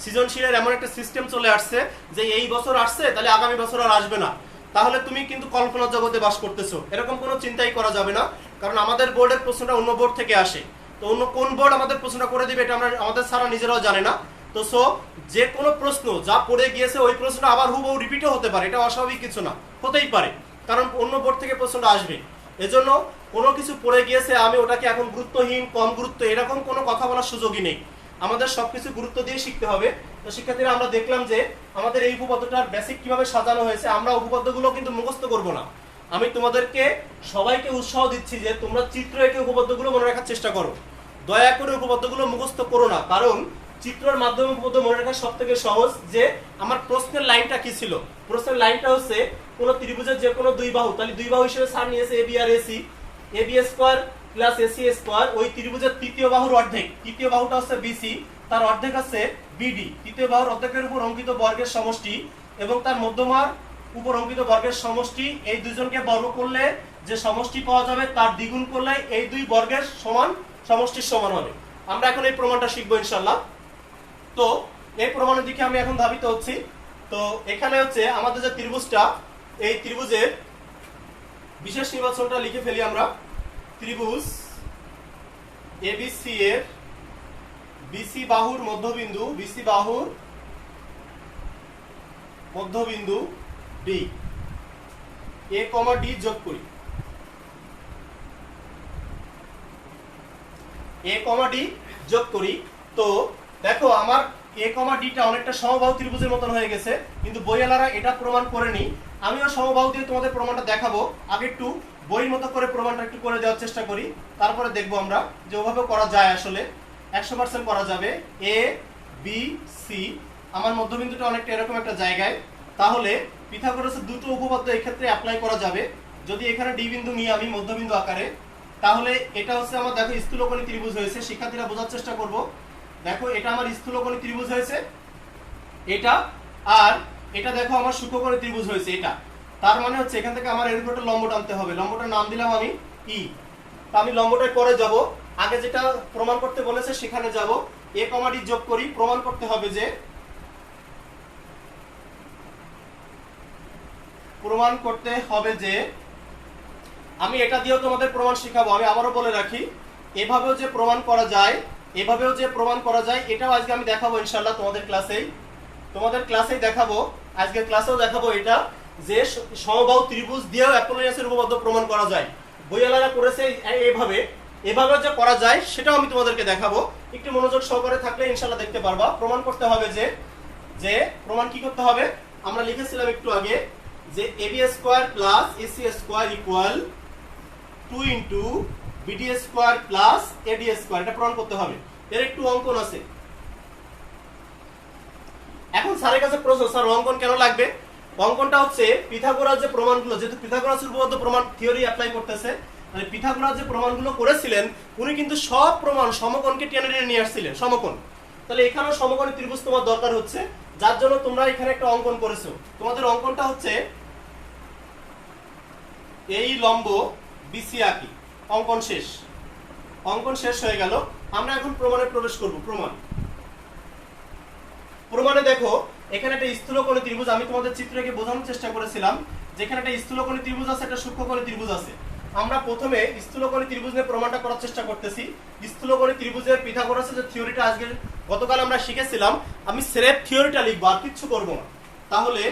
সৃজনশীলের এমন একটা সিস্টেম চলে আসছে যে এই বছর আসছে তাহলে আগামী বছর আর আসবে না, তাহলে তুমি কিন্তু কল্পনার জগতে বাস করতেছো, এরকম কোনো চিন্তাই করা যাবে না। কারণ আমাদের বোর্ডের প্রশ্নটা অন্য বোর্ড থেকে আসে, তো অন্য কোন বোর্ড আমাদের প্রশ্নটা করে দিবে এটা আমরা আমাদের ছাড়া নিজেরাও জানে না। তো সো যে কোনো প্রশ্ন যা পড়ে গিয়েছে ওই প্রশ্নটা আবার হুবহু রিপিটও হতে পারে, এটা অস্বাভাবিক কিছু না, হতেই পারে, কারণ অন্য বোর্ড থেকে প্রশ্নটা আসবে। এজন্য কোনো কিছু পড়ে গিয়েছে আমি ওটাকে এখন গুরুত্বহীন, কম গুরুত্ব, এরকম কোনো কথা বলার সুযোগই নেই। আমাদের সবকিছু গুরুত্ব দিয়ে শিখতে হবে। তো শিক্ষার্থীরা আমরা দেখলাম যে আমাদের এই উপপাদ্যটার বেসিক কিভাবে সাজানো হয়েছে। আমরা উপপাদ্যগুলো কিন্তু মুখস্থ করব না, আমি তোমাদেরকে সবাইকে উৎসাহ দিচ্ছি যে তোমরা চিত্র এঁকে উপপাদ্যগুলো মনে রাখার চেষ্টা করো। দয়া করে উপপাদ্যগুলো মুখস্থ করো না, কারণ চিত্রের মাধ্যমে উপপাদ্য মনে রাখা সব থেকে সহজ। যে আমার প্রশ্নের লাইনটা কি ছিল? প্রশ্নের লাইনটা হচ্ছে কোন ত্রিভুজের যে কোনো দুই বাহু, তাহলে দুই বাহু হিসেবে স্যার নিয়েছে এবি আর AC, AB square plus AC square, ওই ত্রিভুজের তৃতীয় বাহুর অর্ধেক, তৃতীয় বাহুটা হচ্ছে বিসি, তার অর্ধেক আছে বিডি, তৃতীয় বাহুর অর্ধেকের উপর অঙ্কিত বর্গের সমষ্টি এবং তার মধ্যমার উপর অঙ্কিত বর্গের সমষ্টি। এই দুজনকে বর্গ করলে যে সমষ্টি পাওয়া যাবে তার দ্বিগুণ করলে এই দুই বর্গের সমান সমষ্টির সমান হবে। আমরা এখন এই প্রমাণটা শিখবো ইনশাআল্লাহ। তো এই প্রমাণের দিকে আমি এখন ধাবিত হচ্ছি। তো এখানে হচ্ছে আমাদের যে ত্রিভুজটা, এই ত্রিভুজের বিশেষ নির্বাচনটা লিখে ফেলি আমরা। ত্রিভুজ এবিসি এর বিসি বাহুর মধ্যবিন্দু, বিসি বাহুর মধ্যবিন্দু ডি, এ কমা ডি যোগ করি, এ কমা ডি যোগ করি। তো দেখো আমার এ কমা ডিটা অনেকটা সমবাহু ত্রিভুজের মতন হয়ে গেছে, কিন্তু বইওয়ালারা এটা প্রমাণ করেনি। আমিও সমবাহু দিয়ে তোমাদের প্রমাণটা দেখাবো। আগে একটু বইয়ের মতো করে প্রমাণটা একটু করে দেওয়ার চেষ্টা করি, তারপরে দেখবো আমরা যে ওভাবে করা যায়, আসলে 100% করা যাবে। এ বি সি, আমার মধ্যবিন্দুটা অনেকটা এরকম একটা জায়গায়, তাহলে পিথাগোরাসের দুটো উপপাদ্য এই ক্ষেত্রে অ্যাপ্লাই করা যাবে। যদি এখানে ডি বিন্দু নিয়ে আমি মধ্যবিন্দু আকারে, তাহলে এটা হচ্ছে আমার, দেখো স্থূলকোণী ত্রিভুজ হয়েছে। শিক্ষার্থীরা বোঝার চেষ্টা করব। দেখো এটা আমার স্থূলকোণী ত্রিভুজ হয়েছে এটা, আর এটা দেখো আমার সূক্ষ্মকোণী ত্রিভুজ হয়েছে এটা। তার মানে হচ্ছে এখান থেকে আমার এরকম একটা লম্ব টানতে হবে, লম্বটার নাম দিলাম আমি ই। তো আমি লম্বটায় পরে যাব, আগে যেটা প্রমাণ করতে বলেছে সেখানে যাব। এ কমা ডি যোগ করি, প্রমাণ করতে হবে যে, প্রমাণ করতে হবে যে, আমি এটা দিয়েও তোমাদের প্রমাণ শেখাবো। আমি আবারও বলে রাখি, এভাবেও যে প্রমাণ করা যায়, এভাবেও যে প্রমাণ করা যায়, এটাও আজকে আমি দেখাবো ইনশাআল্লাহ তোমাদের ক্লাসেই দেখাবো। আজকের ক্লাসেও দেখাবো এটা, যে সমবাহু ত্রিভুজ দিয়েও অ্যাপোলোনিয়াসের উপপাদ্য প্রমাণ করা যায়। বইওয়ালারা করেছে এভাবে যে করা যায় সেটাও আমি তোমাদেরকে দেখাবো। একটু মনোযোগ সহকারে থাকলে ইনশাআল্লাহ দেখতে পারবা। প্রমাণ করতে হবে যে প্রমাণ কি করতে হবে, আমরা লিখেছিলাম একটু আগে যে AB square plus AC square equal 2 into BD square plus AD square, এটা প্রমাণ করতে হবে। এর একটু অঙ্কন আছে। এখন স্যারের কাছে প্রশ্ন, স্যার অঙ্কন কেন লাগবে? অঙ্কনটা হচ্ছে পিথাগোরাস যে প্রমাণগুলো, যেহেতু পিথাগোরাসের উপপাদ্য প্রমাণ থিওরি অ্যাপ্লাই করতেছে, মানে পিথাগোরাস যে প্রমাণগুলো করেছিলেন উনি কিন্তু সব প্রমাণ সমকোণকে টেনে টেনে নিয়ে আসছিলেন, সমকোণ। তাহলে এখানেও সমকোণী ত্রিভুজ তোমার দরকার হচ্ছে, যার জন্য তোমরা এখানে একটা অঙ্কন করেছো। তোমাদের অঙ্কনটা হচ্ছে এই লম্ব বিসি আঁকি। অঙ্কন শেষ হয়ে গেল। আমরা এখন প্রমাণে প্রবেশ করব। প্রমাণে দেখো এখানে একটা স্থূলকোণী ত্রিভুজ, আমি তোমাদের চিত্রকে বোঝানোর চেষ্টা করেছিলাম যেখানে একটা স্থূলকোণী ত্রিভুজ আছে, একটা সূক্ষ্মকোণী ত্রিভুজ আছে। আমরা প্রথমে স্থূলকোণী ত্রিভুজ নিয়ে প্রমাণটা করার চেষ্টা করতেছি। স্থূলকোণী ত্রিভুজের পিথাগোরাসের যে থিওরিটা আজকে গতকাল আমরা শিখেছিলাম, আমি স্রেফ থিওরিটা লিখবো, আর কিচ্ছু করব না। তাহলে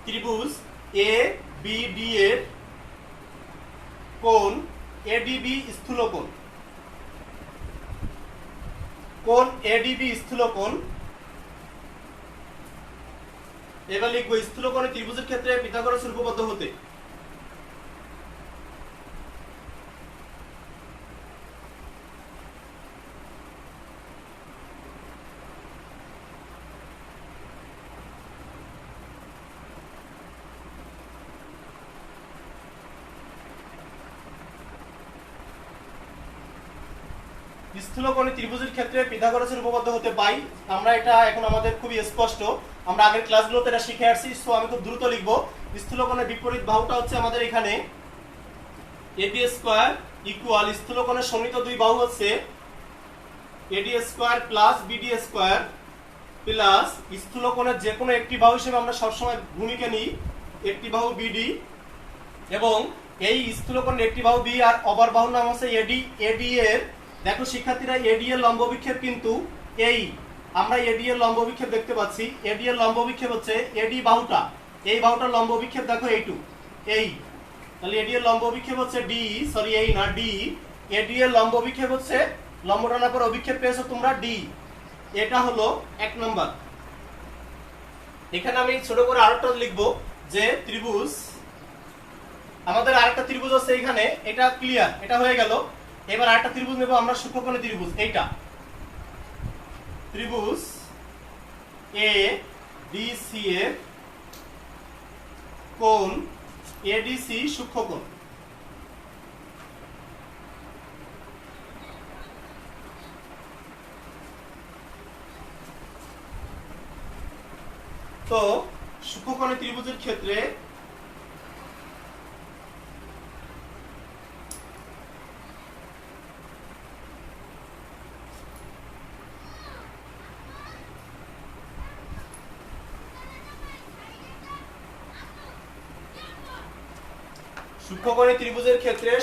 ত্রিভুজ এ বি ডি এর কোণ এডিবি স্থূলকোণ, কোণ এডিবি স্থূলকোণ। এবার লিখবো স্থূলকোণী ত্রিভুজের ক্ষেত্রে পিথাগোরাসের উপপাদ্য হতে স্থূলকোণী ত্রিভুজের ক্ষেত্রে পিথাগোরাসের উপপাদ্য হতে পাই। আমরা এটা এখন আমাদের খুবই স্পষ্ট, আমরা আগের ক্লাসগুলোতে এটা শিখে আসছি। সো আমি খুব দ্রুত লিখব। স্থূলকোণের বিপরীত বাহুটা হচ্ছে আমাদের এখানে এডি স্কয়ার ইকুয়াল স্থূলকোণের সমৃত দুই বাহু হচ্ছে AD square plus BD square plus স্থূলকোণের যে কোনো একটি বাহু হিসেবে আমরা সবসময় ভূমিকে নিই একটি বাহু বিডি, এবং এই স্থূলকোণের একটি বাহু বি আর অপর বাহুর নাম হচ্ছে এডি। এডি এর দেখো শিক্ষার্থীরা, এডি এর লম্ব বিক্ষেপ কিন্তু এই, আমরা এডি এর লম্ব বিক্ষেপ দেখতে পাচ্ছি। এডি এর লম্ব বিক্ষেপ হচ্ছে এডি বাহুটা, এই বাহুটার লম্ব বিক্ষেপ দেখো এইটু, এই, তাহলে এডি এর লম্ব বিক্ষেপ হচ্ছে ডি, সরি এই না ডি। এডি এর লম্ব বিক্ষেপ হচ্ছে, লম্ব টানার পর অভিক্ষেপ পেয়েছো তোমরা ডি, এটা হলো এক নাম্বার। এখানে আমি ছোট করে আরেকটা লিখবো যে ত্রিভুজ, আমাদের আরেকটা ত্রিভুজ আছে এখানে, এটা ক্লিয়ার, এটা হয়ে গেল। এবার আরেকটা ত্রিভুজ নেব আমরা, সূক্ষ্মকোণী ত্রিভুজ, এইটা ত্রিভুজ এ ডি সি এর কোণ এডিসি সূক্ষ্মকোণ। তো সূক্ষ্মকোণী ত্রিভুজের ক্ষেত্রে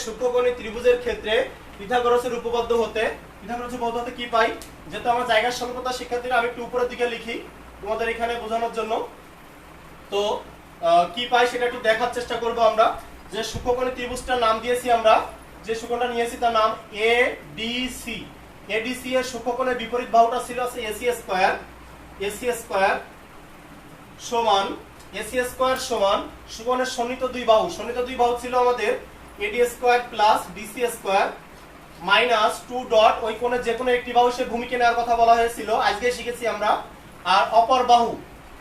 সূক্ষ্মকোণী ত্রিভুজের ক্ষেত্রে পিথাগোরাসের উপপাদ্য হতে, পিথাগোরাসের উপপাদ্য হতে কি পাই, যেহেতু আমার জায়গার স্বল্পতা শিক্ষার্থীরা আমি একটু উপরের দিকে লিখি তোমাদের এখানে বোঝানোর জন্য। তো কি পাই সেটা একটু দেখার চেষ্টা করব আমরা। যে সূক্ষ্মকোণী ত্রিভুজটার নাম দিয়েছি আমরা, যে সূক্ষ্মটা নিয়েছি তার নাম এডিসি। এডিসি এর সূক্ষ্মকোণের বিপরীত বাহুটা ছিল এসি স্কয়ার। এসি স্কয়ার সমান, এসি স্কয়ার সমান সূক্ষ্মকোণের সমৃত দুই বাহু, সমৃত দুই বাহু ছিল আমাদের AD square plus DC square minus 2 dot, ওই কোণের যে কোনো একটি বাহু সে ভূমিকে নেওয়ার কথা বলা হয়েছিল, আজকে শিখেছি আমরা। আর অপর বাহু,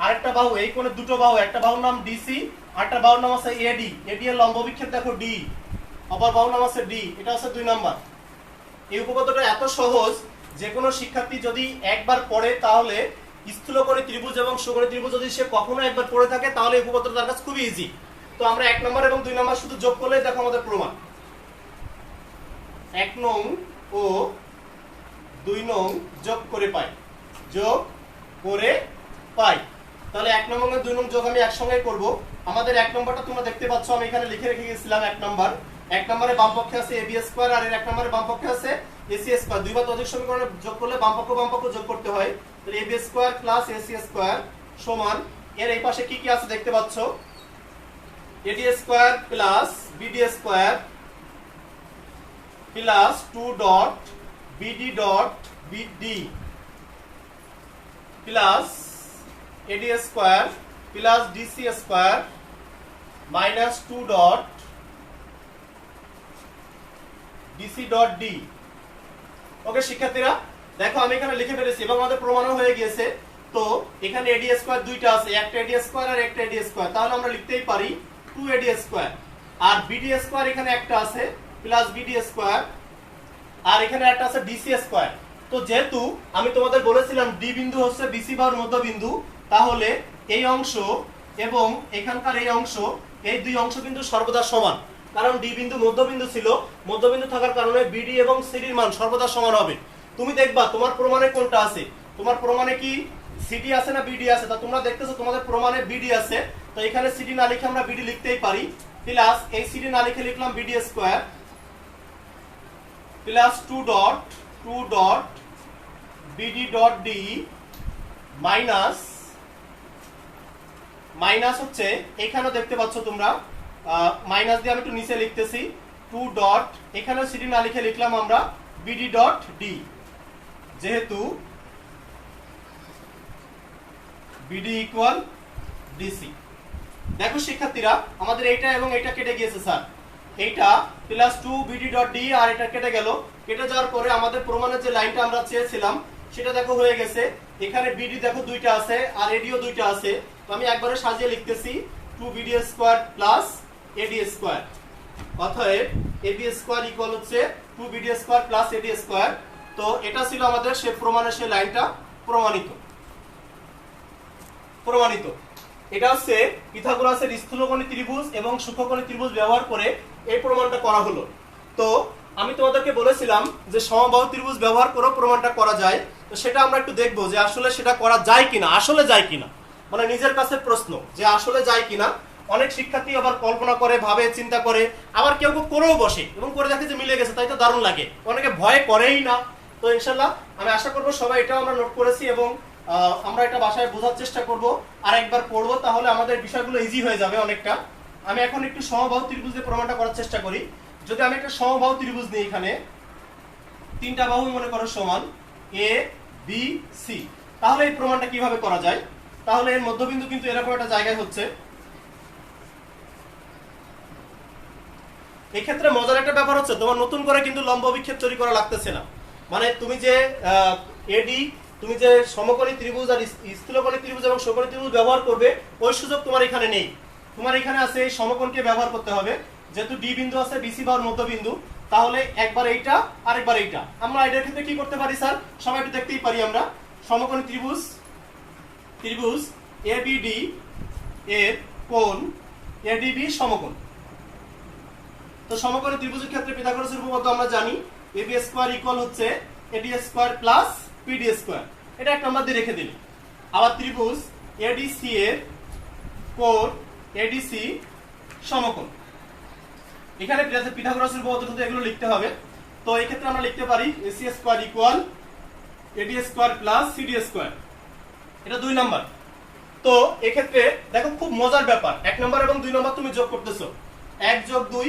আরেকটা বাহু, এই কোণের দুটো বাহু, একটা বাহুর নাম ডিসি, আরেকটা বাহুর নাম আছে এডি। এডি এর লম্ব বিক্ষেপ দেখো ডি, অপর বাহুর নাম আছে ডি, এটা হচ্ছে 2 নাম্বার। এই উপপাদ্যটা এত সহজ, যে কোনো শিক্ষার্থী যদি একবার পড়ে তাহলে স্থূলকোণী ত্রিভুজ এবং সূক্ষ্মকোণী ত্রিভুজ যদি সে কখনো একবার পড়ে থাকে তাহলে এই উপপাদ্যটা তার কাছে খুবই ইজি। তো আমরা 1 নম্বর এবং 2 নম্বর শুধু যোগ করলেই দেখো আমাদের প্রমাণ। 1 নং ও 2 নং যোগ করে পাই, যোগ করে পাই। তাহলে 1 নম্বর এবং 2 নং যোগ আমি একসঙ্গে করব। আমাদের 1 নম্বরটা তোমরা দেখতে পাচ্ছ, আমি এখানে লিখে রেখে গেছিলাম 1 নম্বর। 1 নম্বরে বাম পক্ষে আছে এবি স্কয়ার, আর এর 1 নম্বরে বাম পক্ষে আছে এসি স্কয়ার। দুইবার তৌজিক সমীকরণে যোগ করলে বাম পক্ষ যোগ করতে হয়। তাহলে AB square plus AC square সমান, এর এই পাশে কি কি আছে দেখতে পাচ্ছ, AD square plus BD square plus 2 dot BD dot BD plus AD square plus DC square minus 2 dot DC dot D. Okay শিক্ষার্থীরা, দেখো আমি এখানে লিখে ফেলেছি এবং আমাদের প্রমাণও হয়ে গিয়েছে। তো এখানে এডি স্কয়ার দুইটা আছে, একটা এডি স্কয়ার আর একটা এডি স্কয়ার, তাহলে আমরা লিখতেই পারি 2 এডি স্কয়ার। আর বিডি স্কয়ার এখানে একটা আছে প্লাস বিডি স্কয়ার, আর এখানে একটা আছে ডিসি স্কয়ার। তো যেহেতু আমি তোমাদের বলেছিলাম ডি বিন্দু হচ্ছে বিসি বাহুর মধ্যবিন্দু, তাহলে এই অংশ এবং এখানকার এই অংশ, এই দুই অংশ কিন্তু সর্বদা সমান, কারণ ডি বিন্দু মধ্যবিন্দু ছিল, মধ্যবিন্দু থাকার কারণে বিডি এবং সিডির মান সর্বদা সমান হবে। তুমি দেখবা তোমার প্রমাণে কোনটা আছে, তোমার প্রমাণে কি সিডি আছে না বিডি আছে, তা তোমরা দেখতেছো তোমাদের প্রমাণে বিডি আছে, তো এখানে সিডি না লিখে আমরা বিডি লিখতেই পারি, প্লাস এই সিডি না লিখে লিখলাম BD square plus 2 dot BD dot D minus minus হচ্ছে এখানেও দেখতে পাচ্ছ তোমরা মাইনাস দিয়ে আমি একটু নিচে লিখতেছি 2 ডট এখানে সিডি না লিখে লিখলাম আমরা বিডি ডট ডি, যেহেতু বিডি ইকুয়াল ডিসি। দেখো শিক্ষার্থীরা আমাদের এইটা এবং এইটা কেটে গিয়েছে স্যার, এইটা প্লাস 2 বিডি ডট ডি আর এটা কেটে গেল, কেটে যাওয়ার পরে আমাদের প্রমাণের যে লাইনটা আমরা চেয়েছিলাম সেটা দেখো হয়ে গেছে। এখানে বিডি দেখো দুইটা আছে আর এডিও দুইটা আছে, তো আমি একবারে সাজিয়ে লিখতেছি 2 BD square plus AD square, অতএব এবি স্কয়ার ইকুয়াল হচ্ছে 2 BD square plus AD square. তো এটা ছিল আমাদের সে প্রমাণের সেই লাইনটা প্রমাণিত। এটা হচ্ছে পিথাগোরাসের স্থূলকোণী ত্রিভুজ এবং সূক্ষ্মকোণী ত্রিভুজ ব্যবহার করে এই প্রমাণটা করা হলো। তো আমি তোমাদেরকে বলেছিলাম যে সমবাহু ত্রিভুজ ব্যবহার করেও প্রমাণটা করা যায়, তো সেটা আমরা একটু দেখবো যে আসলে সেটা করা যায় কিনা, আসলে যায় কিনা, মানে নিজের কাছে প্রশ্ন যে আসলে যায় কিনা। অনেক শিক্ষার্থী আবার কল্পনা করে, ভাবে, চিন্তা করে, আবার কেউ কেউ করেও বসে এবং করে দেখে যে মিলে গেছে, তাই তো দারুণ লাগে, অনেকে ভয় করেই না। তো ইনশাল্লাহ আমি আশা করবো সবাই এটাও আমরা নোট করেছি এবং আমরা এটা বাসায় বোঝার চেষ্টা করব, আর একবার পড়বো, তাহলে আমাদের বিষয়গুলো ইজি হয়ে যাবে অনেকটা। আমি এখন একটু সমবাহু ত্রিভুজ দিয়ে প্রমাণটা করার চেষ্টা করি। যদি আমি একটা সমবাহু ত্রিভুজ নিই, এখানে তিনটা বাহু মনে করো সমান এ বি সি, তাহলে এই প্রমাণটা কিভাবে করা যায়? তাহলে এর মধ্যবিন্দু কিন্তু এরকম একটা জায়গায় হচ্ছে। এই ক্ষেত্রে মজার একটা ব্যাপার হচ্ছে তোমার নতুন করে কিন্তু লম্ব বিক্ষেপ তৈরি করা লাগতেছে না, মানে তুমি যে এডি তুমি যে সমকোণী ত্রিভুজ আর স্থূলকোণী ত্রিভুজ এবং সমকোণী ত্রিভুজ ব্যবহার করবে ওই সুযোগ তোমার এখানে নেই। তোমার এখানে আছে এই সমকোণকে ব্যবহার করতে হবে, যেহেতু ডি বিন্দু আছে বিসি বাহুর মধ্যবিন্দু, তাহলে একবার এইটা আরেকবার এইটা। আমরা এটার ক্ষেত্রে কি করতে পারি স্যার, সবাই একটু দেখতেই পারি, আমরা সমকোণী ত্রিভুজ এবিডি এর কোণ এডিবি সমকোণ। তো সমকোণী ত্রিভুজের ক্ষেত্রে পিথাগোরাসের উপপাদ্য আমরা জানি, এবি স্কয়ার ইকুয়াল হচ্ছে AD square plus PD square, এটা এক নাম্বার দিয়ে রেখে দিলে। আবার ত্রিভুজ এডিসি এর কোণ এডিসি সমকোণ, এখানে পিথাগোরাসের উপপাদ্য কিন্তু এগুলো লিখতে হবে। তো এই ক্ষেত্রে আমরা লিখতে পারি এসি স্কয়ার ইকুয়াল এডি স্কয়ার প্লাস সিডি স্কয়ার, এটা 2 নাম্বার। তো এই ক্ষেত্রে দেখো খুব মজার ব্যাপার, 1 নাম্বার এবং 2 নাম্বার তুমি যোগ করতেছো, 1 যোগ 2,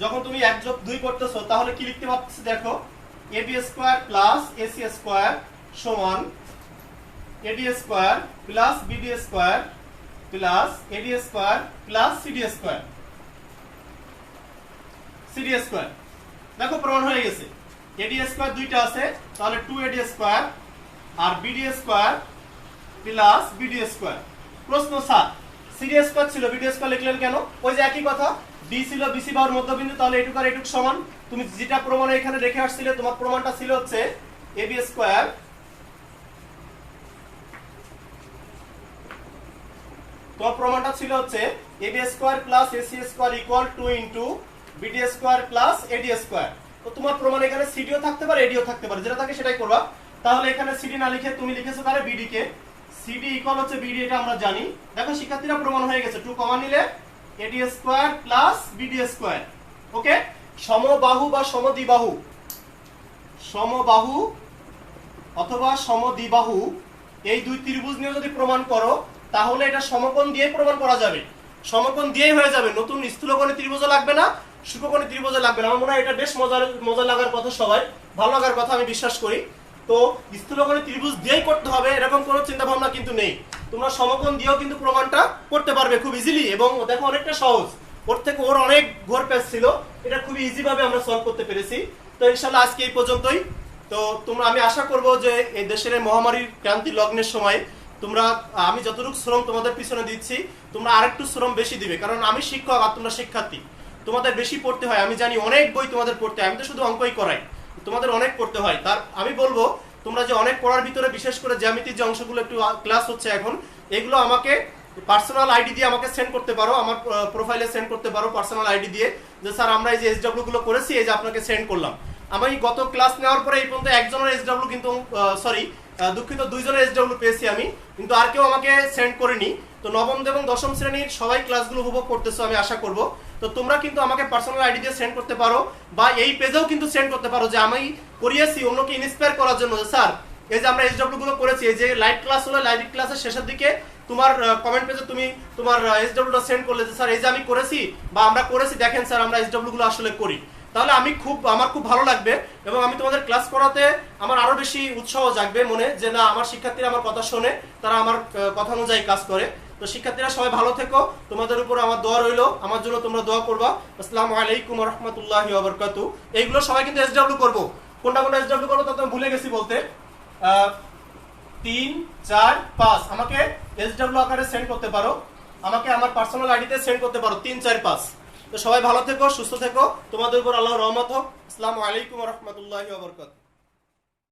যখন তুমি 1 যোগ 2 করতেছো তাহলে কি লিখতে পাচ্ছ দেখো, AB square plus AC square সমান AD square plus BD square plus AD square plus CD square. দেখো প্রমাণ হয়ে গেছে, এডি স্কয়ার দুইটা আছে, তাহলে 2 এডি স্কয়ার আর BD square plus BD square. প্রশ্ন স্যার সিডি স্কয়ার ছিল বিডি স্কয়ার লিখলেন কেন? ওই যে একই কথা, ডি ছিল বিসি বাহুর মধ্যবিন্দু, তাহলে এটুক আর এটুক সমান। তুমি যেটা প্রমাণে এখানে রেখে আসছিলে, তোমার প্রমাণটা ছিল হচ্ছে এবি স্কয়ার তোমার প্রমাণটা ছিল হচ্ছে AB square plus AC square equal 2 into BD square plus AD square. তো তোমার প্রমাণ এখানে সিডিও থাকতে পারে এডিও থাকতে পারে, যেটা থাকে সেটাই করবা। তাহলে এখানে সিডি না লিখে তুমি লিখেছো কারে বিডি কে, সিডি ইকুয়াল হচ্ছে বিডি, এটা আমরা জানি। দেখো শিক্ষার্থীরা প্রমাণ হয়ে গেছে, 2 কমন নিলে এডি স্কয়ার প্লাস বিডি স্কয়ার। ওকে, সমবাহু বা সমবাহু অথবা সমদ্বিবাহু এই দুই ত্রিভুজ নিয়ে যদি প্রমাণ করো তাহলে এটা সমকোণ দিয়ে প্রমাণ করা যাবে, সমকোণ দিয়েই হয়ে যাবে, নতুন স্থূলকোণী ত্রিভুজও লাগবে না, সূক্ষ্মকোণী ত্রিভুজও লাগবে না। আমার মনে হয় এটা বেশ মজা লাগার কথা, সবাই ভালো লাগার কথা আমি বিশ্বাস করি। তো স্থূলকোণী ত্রিভুজ দিয়েই করতে হবে এরকম কোনো চিন্তা ভাবনা কিন্তু নেই, তোমরা সমকোণ দিয়েও কিন্তু প্রমাণটা করতে পারবে খুব ইজিলি, এবং দেখো অনেকটা সহজ, ওর থেকে ওর অনেক ঘোর পেঁচ ছিল, এটা খুবই ইজি ভাবে আমরা সলভ করতে পেরেছি। তো ইনশাআল্লাহ আজকে এই পর্যন্তই। তো তোমরা, আমি আশা করব যে এই দেশের মহামারীর ক্রান্তি লগ্নের সময় তোমরা, আমি যতটুকু শ্রম তোমাদের পিছনে দিচ্ছি তোমরা আরেকটু শ্রম বেশি দিবে, কারণ আমি শিক্ষক আর তোমরা শিক্ষার্থী, তোমাদের বেশি পড়তে হয়, আমি জানি অনেক বই তোমাদের পড়তে হয়, আমি তো শুধু অঙ্কই করাই, তোমাদের অনেক পড়তে হয়। তার আমি বলবো তোমরা যে অনেক পড়ার ভিতরে বিশেষ করে জ্যামিতির যে অংশগুলো একটু ক্লাস হচ্ছে এখন, এগুলো আমাকে পার্সোনাল আইডি দিয়ে আমাকে সেন্ড করতে পারো, আমার প্রোফাইলে সেন্ড করতে পারো পার্সোনাল আইডি দিয়ে, যে স্যার আমরা এই যে এসডব্লিউ গুলো করেছি, এই যে আপনাকে সেন্ড করলাম। আমি গত ক্লাস নেওয়ার পরে এই পর্যন্ত একজনের এসডব্লিউ কিন্তু দুঃখিত, 2 জনের SW পেয়েছি আমি, কিন্তু আর কেউ আমাকে সেন্ড করেনি। তো নবম এবং দশম শ্রেণীর সবাই ক্লাসগুলো উপভোগ করতেছো আমি আশা করব। তো তোমরা কিন্তু আমাকে পার্সোনাল আইডি দিয়ে সেন্ড করতে পারো, বা এই পেজেও কিন্তু সেন্ড করতে পারো যে আমি করিয়েছি অন্যকে ইন্সপায়ার করার জন্য, যে স্যার এই যে আমরা SW গুলো করেছি, এই যে লাইভ ক্লাস হলো, লাইভ ক্লাসের শেষের দিকে তোমার কমেন্ট পেজে তুমি তোমার SW সেন্ড করলে যে স্যার এই যে আমি করেছি বা আমরা করেছি, দেখেন স্যার আমরা SW গুলো আসলে করি, তাহলে আমার খুব ভালো লাগবে এবং আমি তোমাদের ক্লাস করাতে আমার আরো বেশি উৎসাহ জাগবে মনে, যে না আমার শিক্ষার্থীরা আমার কথা শোনে, তারা আমার কথা অনুযায়ী কাজ করে। তো শিক্ষার্থীরা সবাই ভালো থেকো, তোমাদের উপর আমার দোয়া রইলো, আমার জন্য তোমরা দোয়া করবা। আসসালামু আলাইকুম ওয়া রাহমাতুল্লাহি ওয়া বারাকাতুহু। এইগুলো সবাই কিন্তু SW করব, কোনটা কোনটা SW করবো তা তো আমি ভুলে গেছি বলতে। 3, 4, 5 আমাকে SW আকারে সেন্ড করতে পারো, আমাকে আমার পার্সোনাল আইডিতে সেন্ড করতে পারো 3, 4, 5। তো সবাই ভালো থেকো, সুস্থ থেকো, তোমাদের উপর আল্লাহর রহমত হোক। আসসালামু আলাইকুম ওয়া রাহমাতুল্লাহি ওয়া বারাকাতুহু।